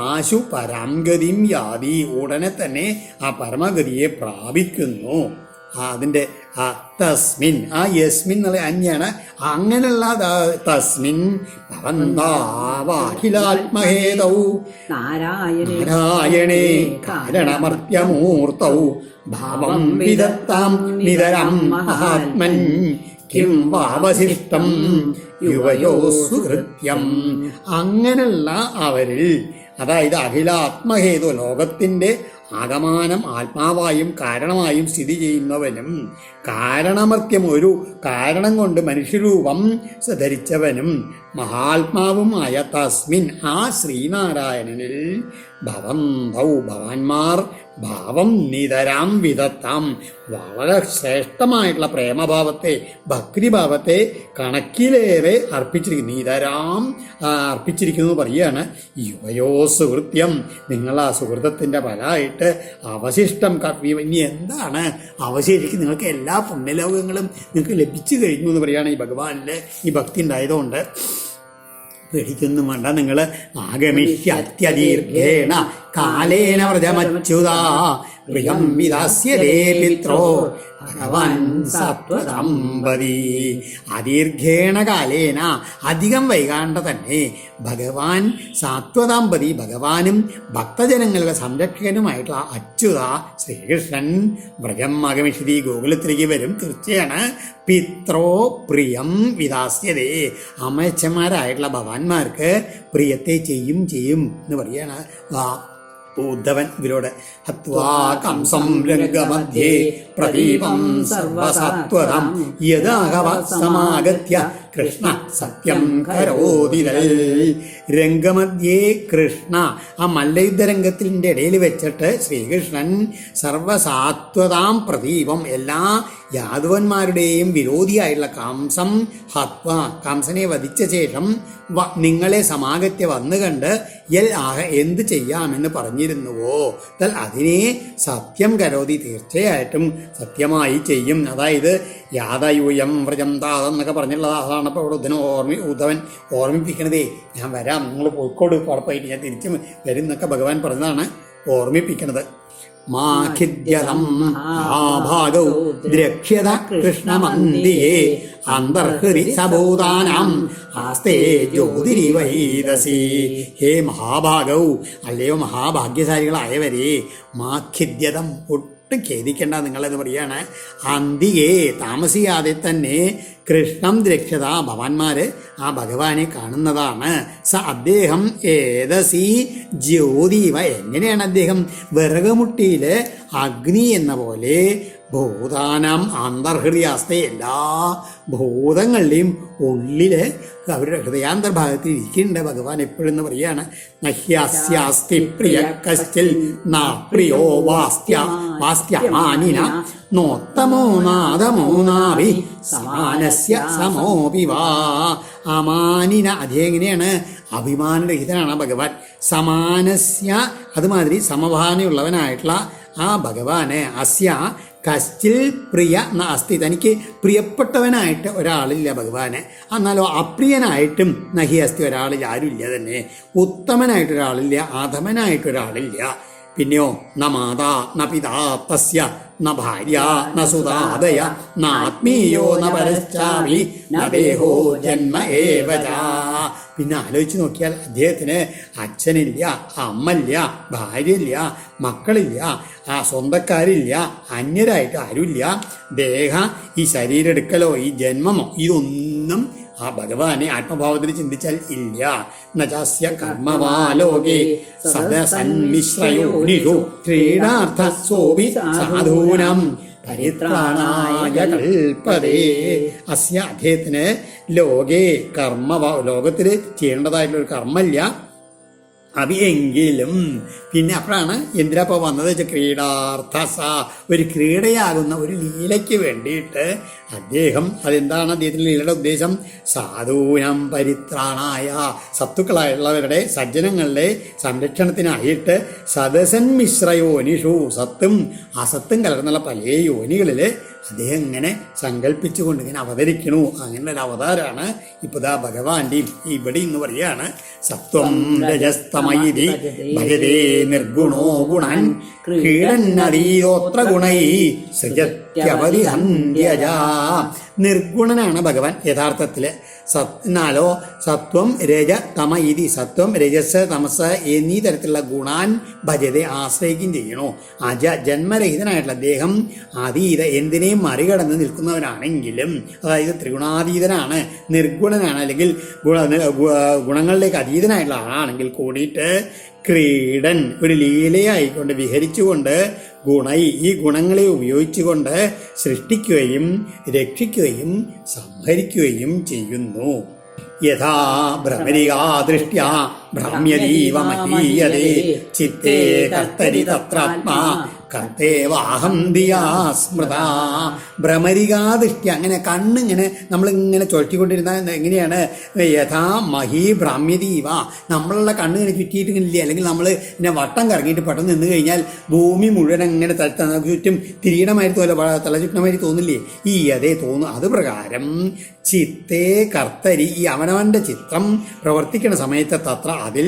ആശു പരാംഗതിം യാതി, ഉടനെ തന്നെ ആ പരമഗതിയെ പ്രാപിക്കുന്നു. അതിൻ്റെ ആ തസ്മിൻ, ആ യസ്മിൻ എന്നുള്ള അന്യാണ്. അങ്ങനെയുള്ള തസ്മിൻ ഭവന്താവാഖിലാത്മഹേതൗ നാരായണേ കാരണമർത്യമൂർത്തൗ ഭാവം വിദത്താം നിതരം മഹാത്മൻ കിം വാവശിഷ്ടം യുവയോ സുഹൃത്യം. അങ്ങനെയുള്ള അവരിൽ, അതായത് അഖിലാത്മഹേതു, ലോകത്തിൻ്റെ ആകമാനം ആത്മാവായും കാരണമായും സ്ഥിതി ചെയ്യുന്നവനും കാരണമർത്യം, ഒരു കാരണം കൊണ്ട് മനുഷ്യരൂപം ധരിച്ചവനും മഹാത്മാവുമായ തസ്മിൻ, ആ ശ്രീനാരായണനിൽ ഭവന്തൗ, ഭവാന്മാർ ഭാവം നിതരാം വിധത്താം, വളരെ ശ്രേഷ്ഠമായിട്ടുള്ള പ്രേമഭാവത്തെ, ഭക്തിഭാവത്തെ കണക്കിലേറെ അർപ്പിച്ചിരിക്കുന്നു. നിതരാം അർപ്പിച്ചിരിക്കുന്നു പറയുകയാണ്. യുവയോ സുഹൃത്യം, നിങ്ങൾ ആ സുഹൃത്തത്തിൻ്റെ ഫലമായിട്ട് അവശിഷ്ടം ഇനി എന്താണ് അവശേഷിക്കും? നിങ്ങൾക്ക് എല്ലാ പുണ്യലോകങ്ങളും നിങ്ങൾക്ക് ലഭിച്ചു കഴിഞ്ഞു എന്ന് പറയുകയാണ്. ഈ ഭഗവാനിൽ ഈ ഭക്തി ഉണ്ടായതുകൊണ്ട് പേടിക്കൊന്നും വേണ്ട. നിങ്ങൾ ആഗമിഷ്യത്യദീർഘേണ കാലേന വ്രജമച്യുതാ പ്രിയം വിദാസ്യതേ പിത്രോ ഭഗവാൻ സത്വദമ്പതി. അദീർഘേണ കാലേന, അധികം വൈകാണ്ട തന്നെ ഭഗവാൻ സാത്വദാമ്പതി, ഭഗവാനും ഭക്തജനങ്ങളുടെ സംരക്ഷകനുമായിട്ടുള്ള അച്യുത ശ്രീകൃഷ്ണൻ വ്രജം ആഗമിഷ്യതി, ഗോകുലത്തിലേക്ക് വരും തീർച്ചയാണ്. പിത്രോ പ്രിയം വിദാസ്യതേ, അമ്മച്ചന്മാരായിട്ടുള്ള ഭഗവാന്മാർക്ക് പ്രിയത്തെ ചെയ്യും എന്ന് പറയുകയാണ് ഉദ്ധവൻ ഇവരോട്. ഹത്വാ കംസം രംഗമധ്യേ പ്രദീപം സർവസത്വതം യദാഹവ സമാഗത്യ കൃഷ്ണ സത്യം കരോതിതൽ. രംഗമധ്യേ കൃഷ്ണ, ആ മല്ലയുദ്ധരംഗത്തിൻ്റെ ഇടയിൽ വെച്ചിട്ട് ശ്രീകൃഷ്ണൻ സർവസാത്വതാം പ്രദീപം, എല്ലാ യാദവന്മാരുടെയും വിരോധിയായിട്ടുള്ള കംസം ഹത്വ, കംസനെ വധിച്ച ശേഷം നിങ്ങളെ സമാഗത്യ വന്നു കണ്ട് എന്ത് ചെയ്യാമെന്ന് പറഞ്ഞിരുന്നുവോ തൽ അതിനെ സത്യം കരോതി, തീർച്ചയായിട്ടും സത്യമായി ചെയ്യും. അതായത് യാതയൂയം വ്രജം താതെന്നൊക്കെ പറഞ്ഞിട്ടുള്ളത് അതാണ്. അപ്പോൾ ഇവിടെ ഉദ്ധവൻ ഓർമ്മിപ്പിക്കണതേ, ഞാൻ വരാം, നിങ്ങൾ പോയിക്കോട്, ഉറപ്പായിട്ട് ഞാൻ തിരിച്ചും വരും എന്നൊക്കെ ഭഗവാൻ പറഞ്ഞതാണ് ഓർമ്മിപ്പിക്കണത്. മാഖിദ്യതം ഭാഗൗ ദ്രക്ഷ്യത കൃഷ്ണമന്ദിയേ അന്തർഹൃതി സഭൂതാനാം ആസ്തേ ജ്യോതിരിവൈദസി. ഹേ മഹാഭാഗൗ, അല്ലയോ മഹാഭാഗ്യശാലികളായവരെ, മാഖിദ്യതം, ഒട്ടും ഖേദിക്കേണ്ട നിങ്ങളെന്ന് പറയാണ്. അന്തികേ, താമസിയാതെ തന്നെ കൃഷ്ണം ദ്രക്ഷ്യത, ഭവാന്മാര് ആ ഭഗവാനെ കാണുന്നതാണ്. അദ്ദേഹം ഏതസി ജ്യോതിവ, എങ്ങനെയാണ് അദ്ദേഹം വിറകുമുട്ടിയില് അഗ്നി എന്ന പോലെ ഭൂതാനാം അന്തർഹൃദയാസ്ത, എല്ലാ ഭൂതങ്ങളുടെയും ഉള്ളില് അവരുടെ ഹൃദയാന്തർഭാഗത്തിൽ ഇരിക്കുന്നുണ്ട് ഭഗവാൻ എപ്പോഴെന്ന് പറയാണ്. നഹ്യാസ്യാസ്തി പ്രിയ കശ്ചിൽ നാ പ്രിയോ വാസ്ത്യമാനിന നോത്തമോ നാദമോ നാഭി സമാനസ്യ സമോപി വാ. അമാനിന, അതെങ്ങനെയാണ്? അഭിമാനരഹിതനാണ് ഭഗവാൻ. സമാനസ്യ, അതുമാതിരി സമഭാവനയുള്ളവനായിട്ടുള്ള ആ ഭഗവാന് അസ്യ കശ്ചിൽ പ്രിയ അസ്തി, തനിക്ക് പ്രിയപ്പെട്ടവനായിട്ട് ഒരാളില്ല ഭഗവാന്. എന്നാലോ അപ്രിയനായിട്ടും നഹി അസ്തി, ഒരാളില്ല, ആരുമില്ല തന്നെ. ഉത്തമനായിട്ടൊരാളില്ല, അധമനായിട്ടൊരാളില്ല. പിന്നെയോ ന മാതാ ന പിതാ തസ്യ ന ഭാര്യ ന സുതാദയ നാത്മീയോ ന പരശ്ചാമി ന ദേഹോ ജന്മ ഏവച. പിന്നെ ആലോചിച്ച് നോക്കിയാൽ അദ്ദേഹത്തിന് അച്ഛനില്ല, അമ്മയില്ല, ഭാര്യയില്ല, മക്കളില്ല, ആ സ്വന്തക്കാരില്ല, അന്യരായിട്ട് ആരുമില്ല. ദേഹ, ഈ ശരീരം എടുക്കലോ ഈ ജന്മമോ ഇതൊന്നും ആ ഭഗവാനെ ആത്മഭാവത്തിൽ ചിന്തിച്ചാൽ ഇല്ല. നചാസ്യ കർമ്മവാലോകേ സദസന്മിശ്രയോനിഷു ക്രീഡാർത്ഥ സോപി സാധൂനം പരിത്രാണായ കൽപ്പതേ. അസ്യ, അദ്ദേഹത്തിന് ലോകേ ലോകത്തിൽ ചെയ്യേണ്ടതായിട്ടുള്ളൊരു കർമ്മമില്ല. അവയെങ്കിലും പിന്നെ അപ്പോഴാണ് എന്തിനാ വന്നത് വെച്ചാൽ ക്രീഡാർത്ഥസ, ഒരു ക്രീഡയാകുന്ന ഒരു ലീലയ്ക്ക് വേണ്ടിയിട്ട് അദ്ദേഹം, അതെന്താണ് അദ്ദേഹത്തിൻ്റെ ലീലയുടെ ഉദ്ദേശം? സാധൂനം പരിത്രാണായ, സത്തുക്കളായുള്ളവരുടെ സജ്ജനങ്ങളുടെ സംരക്ഷണത്തിനായിട്ട് സദസൻ മിശ്രയോനിഷു, സത്തും അസത്തും കലർന്നുള്ള പല യോനികളിൽ അദ്ദേഹം ഇങ്ങനെ സങ്കല്പിച്ചുകൊണ്ട് ഇങ്ങനെ അവതരിക്കണു. അങ്ങനെ ഒരു അവതാരമാണ് ഇപ്പോൾ ദാ ഭഗവാന്റെയും ഇവിടെ എന്ന് പറയാണ്. സത്വം രജസ്തമയിതി ഭജതേ നിർഗുണോ ഗുണൻ ക്രീഡന്നതീരോത്ര ഗുണൈ സൃജത്യവതിഹന്യജ. നിർഗുണനാണ് ഭഗവാൻ യഥാർത്ഥത്തില്. എന്നാലോ സത്വം രജ തമ ഇതി, സത്വം രജസ് തമസ് എന്നീ തരത്തിലുള്ള ഗുണാൻ ഭജതെ ആശ്രയിക്കുകയും ചെയ്യണോ. ജന്മരഹിതനായിട്ടുള്ള അദ്ദേഹം അതീത, എന്തിനേയും മറികടന്ന് നിൽക്കുന്നവനാണെങ്കിലും, അതായത് ത്രിഗുണാതീതനാണ്, നിർഗുണനാണ്, അല്ലെങ്കിൽ ഗുണങ്ങളിലേക്ക് അതീതനായിട്ടുള്ള ആളാണെങ്കിൽ കൂടിയിട്ട് ക്രീഡൻ, ഒരു ലീലയായിക്കൊണ്ട് വിഹരിച്ചുകൊണ്ട് ഗുണൈ, ഈ ഗുണങ്ങളെ ഉപയോഗിച്ചുകൊണ്ട് സൃഷ്ടിക്കുകയും രക്ഷിക്കുകയും സംഹരിക്കുകയും ചെയ്യുന്നു. യഥാ ഭ്രമരികാ ദൃഷ്ട്യാ ഭ്രമ്യജീവ മഹീയതേ ചിത്തേ കർത്തരി തത്രാത്മാ കർത്തേവാഹം ദിയാ സ്മൃത. ഭ്രമരികാദൃഷ്ടി, അങ്ങനെ കണ്ണിങ്ങനെ നമ്മളിങ്ങനെ ചുഴറ്റിക്കൊണ്ടിരുന്ന എങ്ങനെയാണ്? യഥാ മഹീ ഭ്രാമ്യതീവ, നമ്മളുള്ള കണ്ണിങ്ങനെ ചുറ്റിയിട്ടില്ല, അല്ലെങ്കിൽ നമ്മൾ ഇങ്ങനെ വട്ടം കറങ്ങിയിട്ട് പെട്ടെന്ന് നിന്ന് കഴിഞ്ഞാൽ ഭൂമി മുഴുവൻ അങ്ങനെ ചുറ്റും തിരിയണമായിട്ട് തല ചുറ്റണമായിട്ട് തോന്നില്ലേ? ഈ അതേ തോന്നും. അത് പ്രകാരം ചിത്തേ കർത്തരി, ഈ അവനവൻ്റെ ചിത്രം പ്രവർത്തിക്കുന്ന സമയത്ത് തത്ര അതിൽ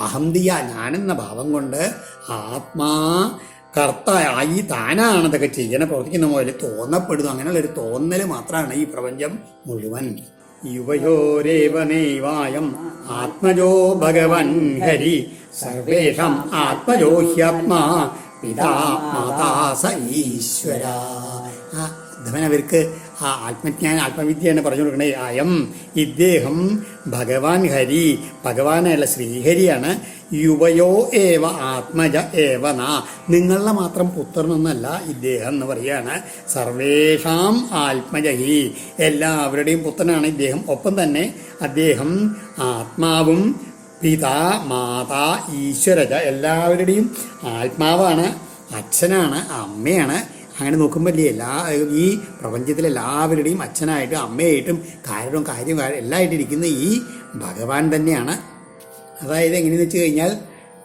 അഹംദിയ, ഞാനെന്ന ഭാവം കൊണ്ട് ആത്മാ കർത്തായി താനാണ് അതൊക്കെ ചെയ്യണം, പ്രവർത്തിക്കുന്ന പോലെ തോന്നപ്പെടുന്നു. അങ്ങനെയുള്ളൊരു തോന്നൽ മാത്രമാണ് ഈ പ്രപഞ്ചം മുഴുവൻ. യുവയോരേവ നൈവായം ആത്മജോ ഭഗവൻ ഹരി സർവേഷാം ആത്മജോ ഹ്യാത്മാ പിതാ മാതാ സ ഈശ്വര. അവർക്ക് ആ ആത്മവിദ്യയാണ് പറഞ്ഞു കൊടുക്കണേ. അയം ഇദ്ദേഹം ഭഗവാൻ ഹരി, ഭഗവാനായുള്ള ശ്രീഹരിയാണ്. യുവയോ ഏവ ആത്മജ ഏവ ന, നിങ്ങളുടെ മാത്രം പുത്രനൊന്നല്ല ഇദ്ദേഹം എന്ന് പറയാണ്. സർവേഷാം ആത്മജഹി, എല്ലാവരുടെയും പുത്രനാണ് ഇദ്ദേഹം. ഒപ്പം തന്നെ അദ്ദേഹം ആത്മാവും പിതാ മാതാ ഈശ്വരജ, എല്ലാവരുടെയും ആത്മാവാണ്, അച്ഛനാണ്, അമ്മയാണ്. അങ്ങനെ നോക്കുമ്പോൾ ഈ പ്രപഞ്ചത്തിലെ എല്ലാവരുടെയും അച്ഛനായിട്ടും അമ്മയായിട്ടും കാര്യം എല്ലാമായിട്ട് ഇരിക്കുന്ന ഈ ഭഗവാൻ തന്നെയാണ്. അതായത് എങ്ങനെയെന്ന് വെച്ച് കഴിഞ്ഞാൽ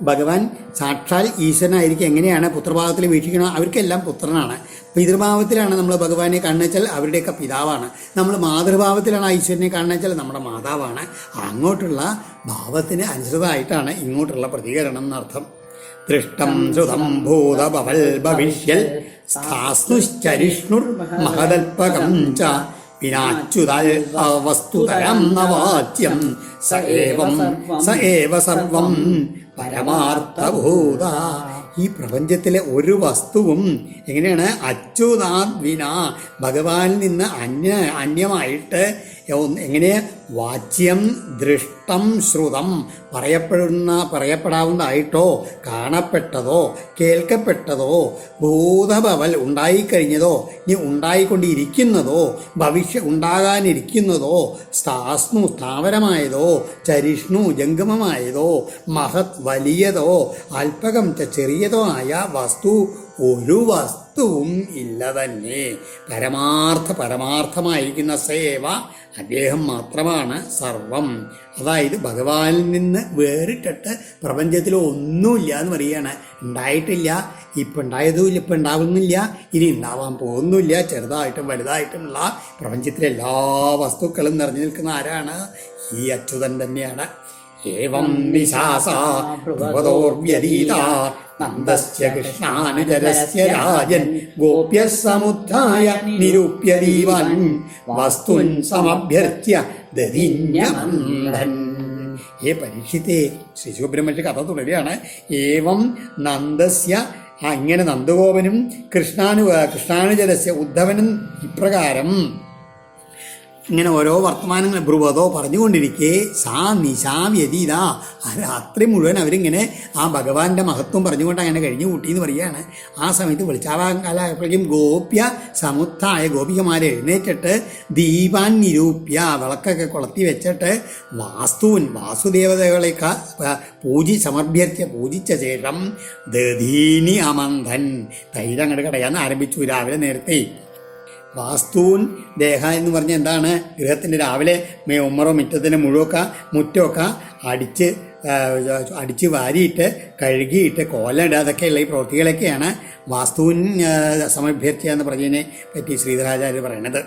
ഭഗവാൻ സാക്ഷാൽ ഈശ്വരനായിരിക്കും. എങ്ങനെയാണ് പുത്രഭാവത്തിൽ വീക്ഷിക്കണം? അവർക്കെല്ലാം പുത്രനാണ്. പിതൃഭാവത്തിലാണ് നമ്മൾ ഭഗവാനെ കാണുന്നതെച്ചാൽ അവരുടെയൊക്കെ പിതാവാണ്. നമ്മൾ മാതൃഭാവത്തിലാണ് ആ ഈശ്വരനെ കാണുന്നതെച്ചാൽ നമ്മുടെ മാതാവാണ്. അങ്ങോട്ടുള്ള ഭാവത്തിന് അനുസൃതമായിട്ടാണ് ഇങ്ങോട്ടുള്ള പ്രതികരണം എന്നർത്ഥം. ദൃഷ്ടം ശ്രുതം ഭൂതഭവൽ ഭവിഷ്യൽ സ്ഥാസ്നുശ്ചരിഷ്ണുർ മഹദൽപകം ച വിനാച്യുതൽ വസ്തുതരം നവാച്യം സ ഏവ സർവം പരമാർത്ഥഭൂത. ഈ പ്രപഞ്ചത്തിലെ ഒരു വസ്തുവും എങ്ങനെയാണ്? അച്യുതാത് വിന, ഭഗവാനിൽ നിന്ന് അന്യമായിട്ട് എങ്ങനെ? വാച്യം ദൃഷ്ടം ശ്രുതം, പറയപ്പെടാവുന്നതായിട്ടോ കാണപ്പെട്ടതോ കേൾക്കപ്പെട്ടതോ ഭൂതഭവൽ ഉണ്ടായിക്കഴിഞ്ഞതോ ഇനി ഉണ്ടായിക്കൊണ്ടിരിക്കുന്നതോ ഉണ്ടാകാനിരിക്കുന്നതോ സ്ഥാസ്നു സ്ഥാവരമായതോ ചരിഷ്ണു ജംഗമമായതോ മഹത് വലിയതോ അല്പകം ചെറിയതോ ആയ വസ്തു ഒരു വസ്തുവും ഇല്ല തന്നെ. പരമാർത്ഥമായിരിക്കുന്ന സേവ അദ്ദേഹം മാത്രമാണ് സർവം. അതായത് ഭഗവാനിൽ നിന്ന് വേറിട്ടിട്ട് പ്രപഞ്ചത്തിൽ ഒന്നുമില്ല എന്ന് പറയുകയാണ്. ഉണ്ടായിട്ടില്ല, ഇപ്പം ഉണ്ടായതുമില്ല, ഇപ്പം ഉണ്ടാവുന്നില്ല, ഇനി ഉണ്ടാവാൻ പോകുന്നില്ല. ചെറുതായിട്ടും വലുതായിട്ടുമുള്ള പ്രപഞ്ചത്തിലെ എല്ലാ വസ്തുക്കളും നിറഞ്ഞു നിൽക്കുന്ന ആരാണ്? ഈ അച്യുതൻ തന്നെയാണ്. ഏവം നന്ദസ്യ കൃഷ്ണാനുചരസ്യ രാജൻ ഗോപ്യ സമുദ്ധായ നിരൂപ്യ ദീവാൻ വസ്തുൻ സമഭ്യർച്യ ദധിന്യമന്ദൻ. പരീക്ഷിത്തെ ശ്രീ സുബ്രഹ്മണ്യ കഥ തുടരുകയാണ്. ഏവം നന്ദസ്യ, ഇങ്ങനെ നന്ദഗോപനും കൃഷ്ണാനുചരസ്യ ഉദ്ധവനും ഇപ്രകാരം ഇങ്ങനെ ഓരോ വർത്തമാനങ്ങൾ ബ്രുവതോ പറഞ്ഞുകൊണ്ടിരിക്കെ സാ നിശാവ്യതീത, രാത്രി മുഴുവൻ അവരിങ്ങനെ ആ ഭഗവാന്റെ മഹത്വം പറഞ്ഞുകൊണ്ട് അങ്ങനെ കഴിഞ്ഞു കൂട്ടി എന്ന് പറയുകയാണ്. ആ സമയത്ത് വെളിച്ചാവാൻ കാലമായപ്പോഴേക്കും ഗോപ്യ സമുദ്ധായ ഗോപികമാരെ എഴുന്നേറ്റിട്ട് ദീപാൻ നിരൂപ്യ, വിളക്കൊക്കെ കൊളുത്തി വെച്ചിട്ട് വാസുദേവതകളെയൊക്കെ പൂജിച്ച ശേഷം ദധീനി അമന്ധൻ, തൈരങ്ങട് കടയാൻ ആരംഭിച്ചു രാവിലെ നേരത്തെ. വാസ്തൂൻ ദേഹ എന്ന് പറഞ്ഞാൽ എന്താണ്? ഗൃഹത്തിൻ്റെ രാവിലെ ഉമ്മറോ മുറ്റത്തിൻ്റെ മുറ്റമൊക്കെ അടിച്ച് വാരിയിട്ട് കഴുകിയിട്ട് കോലം അതൊക്കെയുള്ള ഈ പ്രവൃത്തികളൊക്കെയാണ് വാസ്തുവിൻ സമഭ്യർച്ച എന്ന് പറഞ്ഞതിനെ പറ്റി ശ്രീധരാചാര്യ പറയണത്.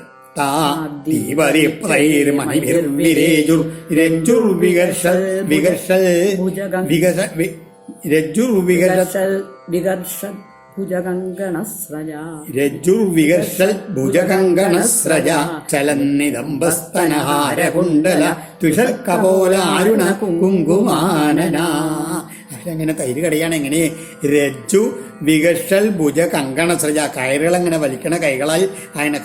ഭുജകങ്കണസ്രജ ചലന്നിദംബസ്തനഹാരകുണ്ടല തുഷൽകപോലാരുണ കുങ്കുമാനന. അങ്ങനെ തൈര് കടയാണ്. എങ്ങനെ? രജ്ജു വികഷൽ ഭുജ കങ്കണശ്രജ, കയറുകളങ്ങനെ വലിക്കണ കൈകളാൽ അതിനെ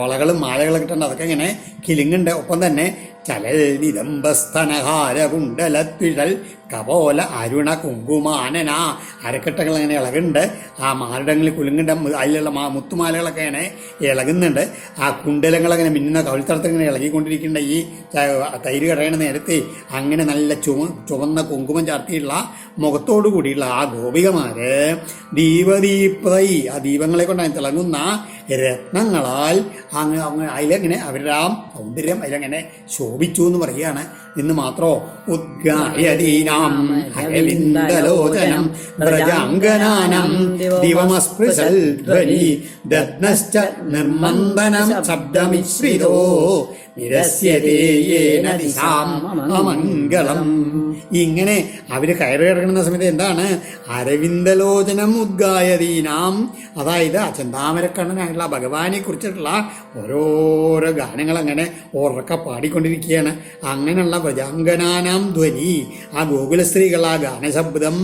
വളകളും മാലകളൊക്കെ ഇട്ടുണ്ട്, അതൊക്കെ ഇങ്ങനെ കിലുങ്ങുണ്ട്. ഒപ്പം തന്നെ ചലൽ നിലംബസ്തനഹാരകുണ്ടലത്വിഴൽ കപോല അരുണ കുങ്കുമാനന, അരക്കെട്ടകൾ അങ്ങനെ ഇളകുന്നുണ്ട്. ആ മാലിടങ്ങളിൽ കുലുങ്ങുണ്ട, അതിലുള്ള മുത്തുമാലകളൊക്കെ ഇങ്ങനെ ഇളകുന്നുണ്ട്. ആ കുണ്ടലങ്ങളങ്ങനെ മിന്നുന്ന കവിൾത്തടത്തിൽ ഇങ്ങനെ ഇളകിക്കൊണ്ടിരിക്കേണ്ട ഈ തൈര് കടയണ നേരത്തെ അങ്ങനെ നല്ല ചുവന്ന കുങ്കുമം ചാർത്തിയുള്ള മുഖത്തോടു കൂടിയുള്ള ആ ഗോപികമാര് ദീപദീപ്തൈ, ആ ദീപങ്ങളെ കൊണ്ട് തിളങ്ങുന്ന രത്നങ്ങളാൽ അതിലെങ്ങനെ അവരുടെ ആ സൗന്ദര്യം അതിലങ്ങനെ ശോഭിച്ചു എന്ന് പറയുകയാണ്. ഇന്ന് മാത്രോ ഉദ്ഗായതീനാം അരവിന്ദലോചനം വ്രജാംഗനാനം ദിവമസ്പൃശൽ ധ്വനി ദഗ്നശ്ച നിർമന്ദനം ശബ്ദമിശ്രിതോ നിരസ്യതേയേന ദിശാം അമംഗളം. ഇങ്ങനെ അവര് കയറി ഇറങ്ങുന്ന സമയത്ത് എന്താണ് അരവിന്ദലോചനം ഉദ്ഗായതീനാം, അതായത് ആ ചെന്താമരക്കണ്ണനായിട്ടുള്ള ഭഗവാനെ കുറിച്ചിട്ടുള്ള ഓരോരോ ഗാനങ്ങൾ അങ്ങനെ ഉറക്കെ പാടിക്കൊണ്ടിരിക്കുകയാണ്. അങ്ങനെയുള്ള വ്രജാംഗനാനാം ധ്വനി, ആ ഗോകുല സ്ത്രീകൾ ആ ഗാനശബ്ദം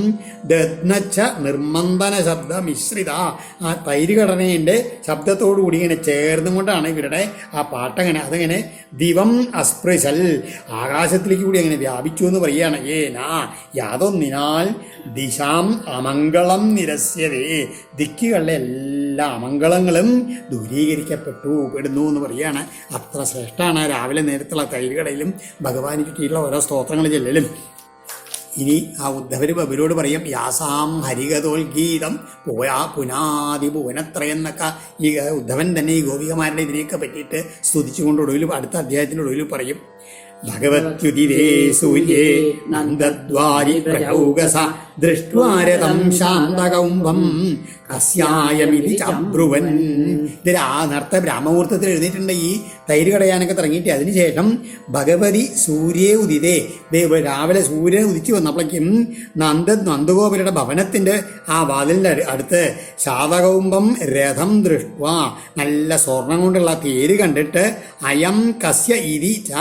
ദഗ്നച്ച നിർമന്ദന ശബ്ദ മിശ്രിത, ആ തൈര് ഘടനയുടെ ശബ്ദത്തോടു കൂടി ഇങ്ങനെ ചേർന്നുകൊണ്ടാണ് ഇവരുടെ ആ പാട്ടങ്ങനെ അതങ്ങനെ ദിവം അസ്പൃശൽ, ആകാശത്തിലേക്ക് കൂടി അങ്ങനെ വ്യാപിച്ചു എന്ന് പറയുകയാണ്. ഏനാ യാതൊന്നിനാൽ ദിശാം അമംഗളം നിരസ്യതേ, ദിക്കുകളിലെ എല്ലാ അമംഗളങ്ങളും പെടുന്നു എന്ന് പറയുകയാണ്. അത്ര ശ്രേഷ്ഠമാണ് രാവിലെ നേരത്തുള്ള തൈരുകടയിലും ഭഗവാന് കിട്ടിയിട്ടുള്ള ഓരോ സ്തോത്രങ്ങൾ ചെല്ലലും. ഇനി ആ ഉദ്ധവര് ബബുരോട് പറയും യാസാം ഹരികതോൽഗീതം പോയാ പുനാതി ഭുവനത്രയെന്നൊക്കെ ഈ ഉദ്ധവൻ തന്നെ ഈ ഗോപികമാരുടെ ഇതിനെയൊക്കെ പറ്റിയിട്ട് സ്തുതിച്ചുകൊണ്ട് ഒടുവിൽ അടുത്ത അധ്യായത്തിൻ്റെ ഒടുവിൽ പറയും ഭഗവത്യുദിരേ സൂര്യേ നന്ദദ്വാരി പ്രചൗകസ ദൃഷ്ട്വാരതം ശാന്തകൗംഭം കസ്യായമിതി ചബ്രുവൻ. ഇത് നേരത്തെ ബ്രാഹ്മമുഹൂർത്തത്തിൽ എഴുതിയിട്ടുണ്ട് ഈ തൈര് കടയാനൊക്കെ തുടങ്ങിയിട്ട്. അതിനുശേഷം ഭഗവതി സൂര്യേ ഉദിതേ, രാവിലെ സൂര്യൻ ഉദിച്ചു വന്നപ്പോഴേക്കും നന്ദഗോപുരുടെ ഭവനത്തിൻ്റെ ആ വാതിലിൻ്റെ അടുത്ത് ശാതകൗംഭം രഥം ദൃഷ്ട്വ, നല്ല സ്വർണം കൊണ്ടുള്ള തേര് കണ്ടിട്ട് അയം കസ്യ ഇതി ച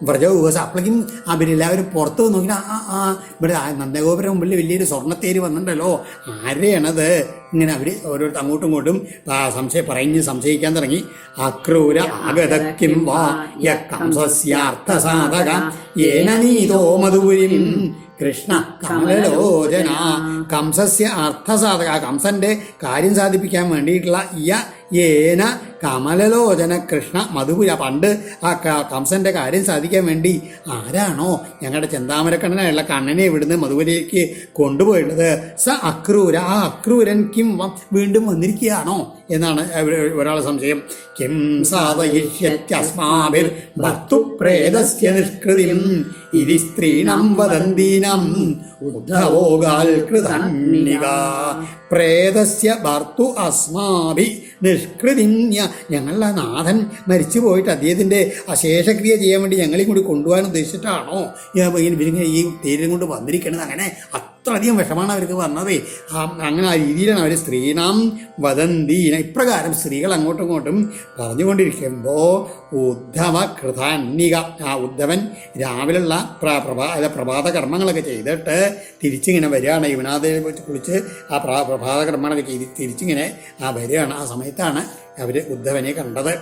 വ്രജൗകസ, അപ്പോഴേക്കും അവരെല്ലാവരും പുറത്ത് നോക്കിയിട്ട് ഇവിടെ നന്ദഗോപുരം മുമ്പിൽ വലിയൊരു സ്വർണ്ണത്തേര് വന്നിട്ടുണ്ടല്ലോ, ആരെയാണത്? ഇങ്ങനെ അവർ ഓരോരുത്തർ അങ്ങോട്ടും ഇങ്ങോട്ടും സംശയിക്കാൻ തുടങ്ങി. അക്രൂര ആഗതക്കിം വാ കംസസ്യാർത്ഥസാധക യേന നീതോ മധുപുരിം കൃഷ്ണ കമലലോചന. കംസസ്യ അർത്ഥസാധക, കംസന്റെ കാര്യം സാധിപ്പിക്കാൻ വേണ്ടിയിട്ടുള്ള ഏന കമലലോചന കൃഷ്ണ മധുപുര. പണ്ട് ആ കംസന്റെ കാര്യം സാധിക്കാൻ വേണ്ടി ആരാണോ ഞങ്ങളുടെ ചെന്താമരക്കണ്ണനായുള്ള കണ്ണനെ ഇവിടുന്ന് മധുപുരയിലേക്ക് കൊണ്ടുപോയിട്ടുള്ളത് സ അക്രൂര, ആ അക്രൂരൻ കിം വീണ്ടും വന്നിരിക്കുകയാണോ എന്നാണ് ഒരാളെ സംശയം. കിം സാധയിഷ്യസ്മാഭിർ ഭർത്തുപ്രേതസ്യ നിഷ്കൃതിം ഇതി സ്ത്രീണം വദന്തീനം ഉദ്ധവോഗാൽ കൃതന്നിക. പ്രേതസ്യ ഭർത്തു അസ്മാഭി നിഷ്കൃതിന്യ, ഞങ്ങളുടെ നാഥൻ മരിച്ചു പോയിട്ട് അദ്ദേഹത്തിൻ്റെ അശേഷക്രിയ ചെയ്യാൻ വേണ്ടി ഞങ്ങളെയും കൂടി കൊണ്ടുപോകാൻ ഉദ്ദേശിച്ചിട്ടാണോ ഇവരിങ്ങനെ ഈ തേരും കൊണ്ട് വന്നിരിക്കണത്? അങ്ങനെ അത്രയധികം വിഷമാണ് അവർക്ക് വന്നത്. അങ്ങനെ ആ രീതിയിലാണ് അവർ സ്ത്രീനാം വദന്തീന, ഇപ്രകാരം സ്ത്രീകൾ അങ്ങോട്ടും ഇങ്ങോട്ടും പറഞ്ഞുകൊണ്ടിരിക്കുമ്പോൾ ഉദ്ധവ കൃതാന്നിക, ആ ഉദ്ധവൻ രാവിലെയുള്ള പ്രഭാത കർമ്മങ്ങളൊക്കെ ചെയ്തിട്ട് തിരിച്ചിങ്ങനെ വരികയാണ്. യമുനാദേവിയെ വെച്ച് കുളിച്ച് ആ പ്രഭാത കർമ്മങ്ങളൊക്കെ ചെയ്ത് തിരിച്ചിങ്ങനെ വരികയാണ്. ആ സമയത്താണ് അവർ ഉദ്ധവനെ കണ്ടത്.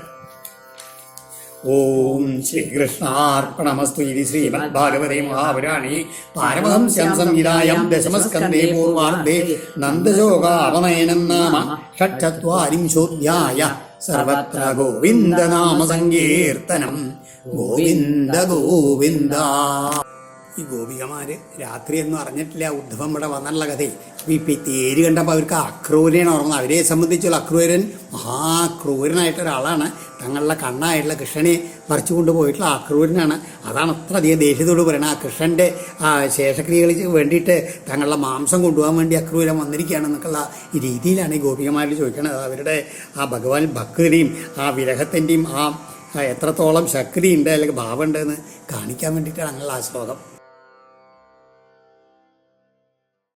ഓം ശ്രീകൃഷ്ണാർപ്പണമസ്തു. ഇത് ശ്രീമദ്ഭാഗവതേ മഹാപുരാണേ പാരമഹംസ്യാം സംഹിതായാം ദശമസ്കന്ധേ പൂർവാർദ്ധേ നന്ദശോകാപനയനം നാമ ഷട്ചത്വാരിംശോऽധ്യായ. സർവത്ര ഗോവിന്ദനാമ സങ്കീർത്തനം. ഗോവിന്ദ ഗോവിന്ദ. ഈ ഗോപികമാര് രാത്രിയൊന്നും അറിഞ്ഞിട്ടില്ല ഉദ്ധവൻ ഇവിടെ വന്നുള്ള കഥയെ. ഈ തേര് കണ്ടപ്പോൾ അവർക്ക് അക്രൂരനാണ് ഓർമ്മ. അവരെ സംബന്ധിച്ചുള്ള അക്രൂരൻ മഹാക്രൂരനായിട്ടൊരാളാണ്. തങ്ങളുടെ കണ്ണായിട്ടുള്ള കൃഷ്ണനെ പറിച്ചു കൊണ്ടുപോയിട്ടുള്ള അക്രൂരനാണ്. അതാണ് അത്ര അധികം ദേഷ്യത്തോട് പറയുന്നത്. ആ കൃഷ്ണൻ്റെ ആ ശേഷക്രിയകൾക്ക് വേണ്ടിയിട്ട് തങ്ങളുടെ മാംസം കൊണ്ടുപോകാൻ വേണ്ടി അക്രൂരൻ വന്നിരിക്കുകയാണെന്നൊക്കെയുള്ള ഈ രീതിയിലാണ് ഈ ഗോപികമാരിൽ ചോദിക്കുന്നത്. അവരുടെ ആ ഭഗവാൻ ഭക്തിയുടെയും ആ വിരഹത്തിൻ്റെയും ആ എത്രത്തോളം ശക്തിയുണ്ട് അല്ലെങ്കിൽ ഭാവമുണ്ടെന്ന് കാണിക്കാൻ വേണ്ടിയിട്ടാണ് അങ്ങനെയുള്ള ആ ശ്ലോകം.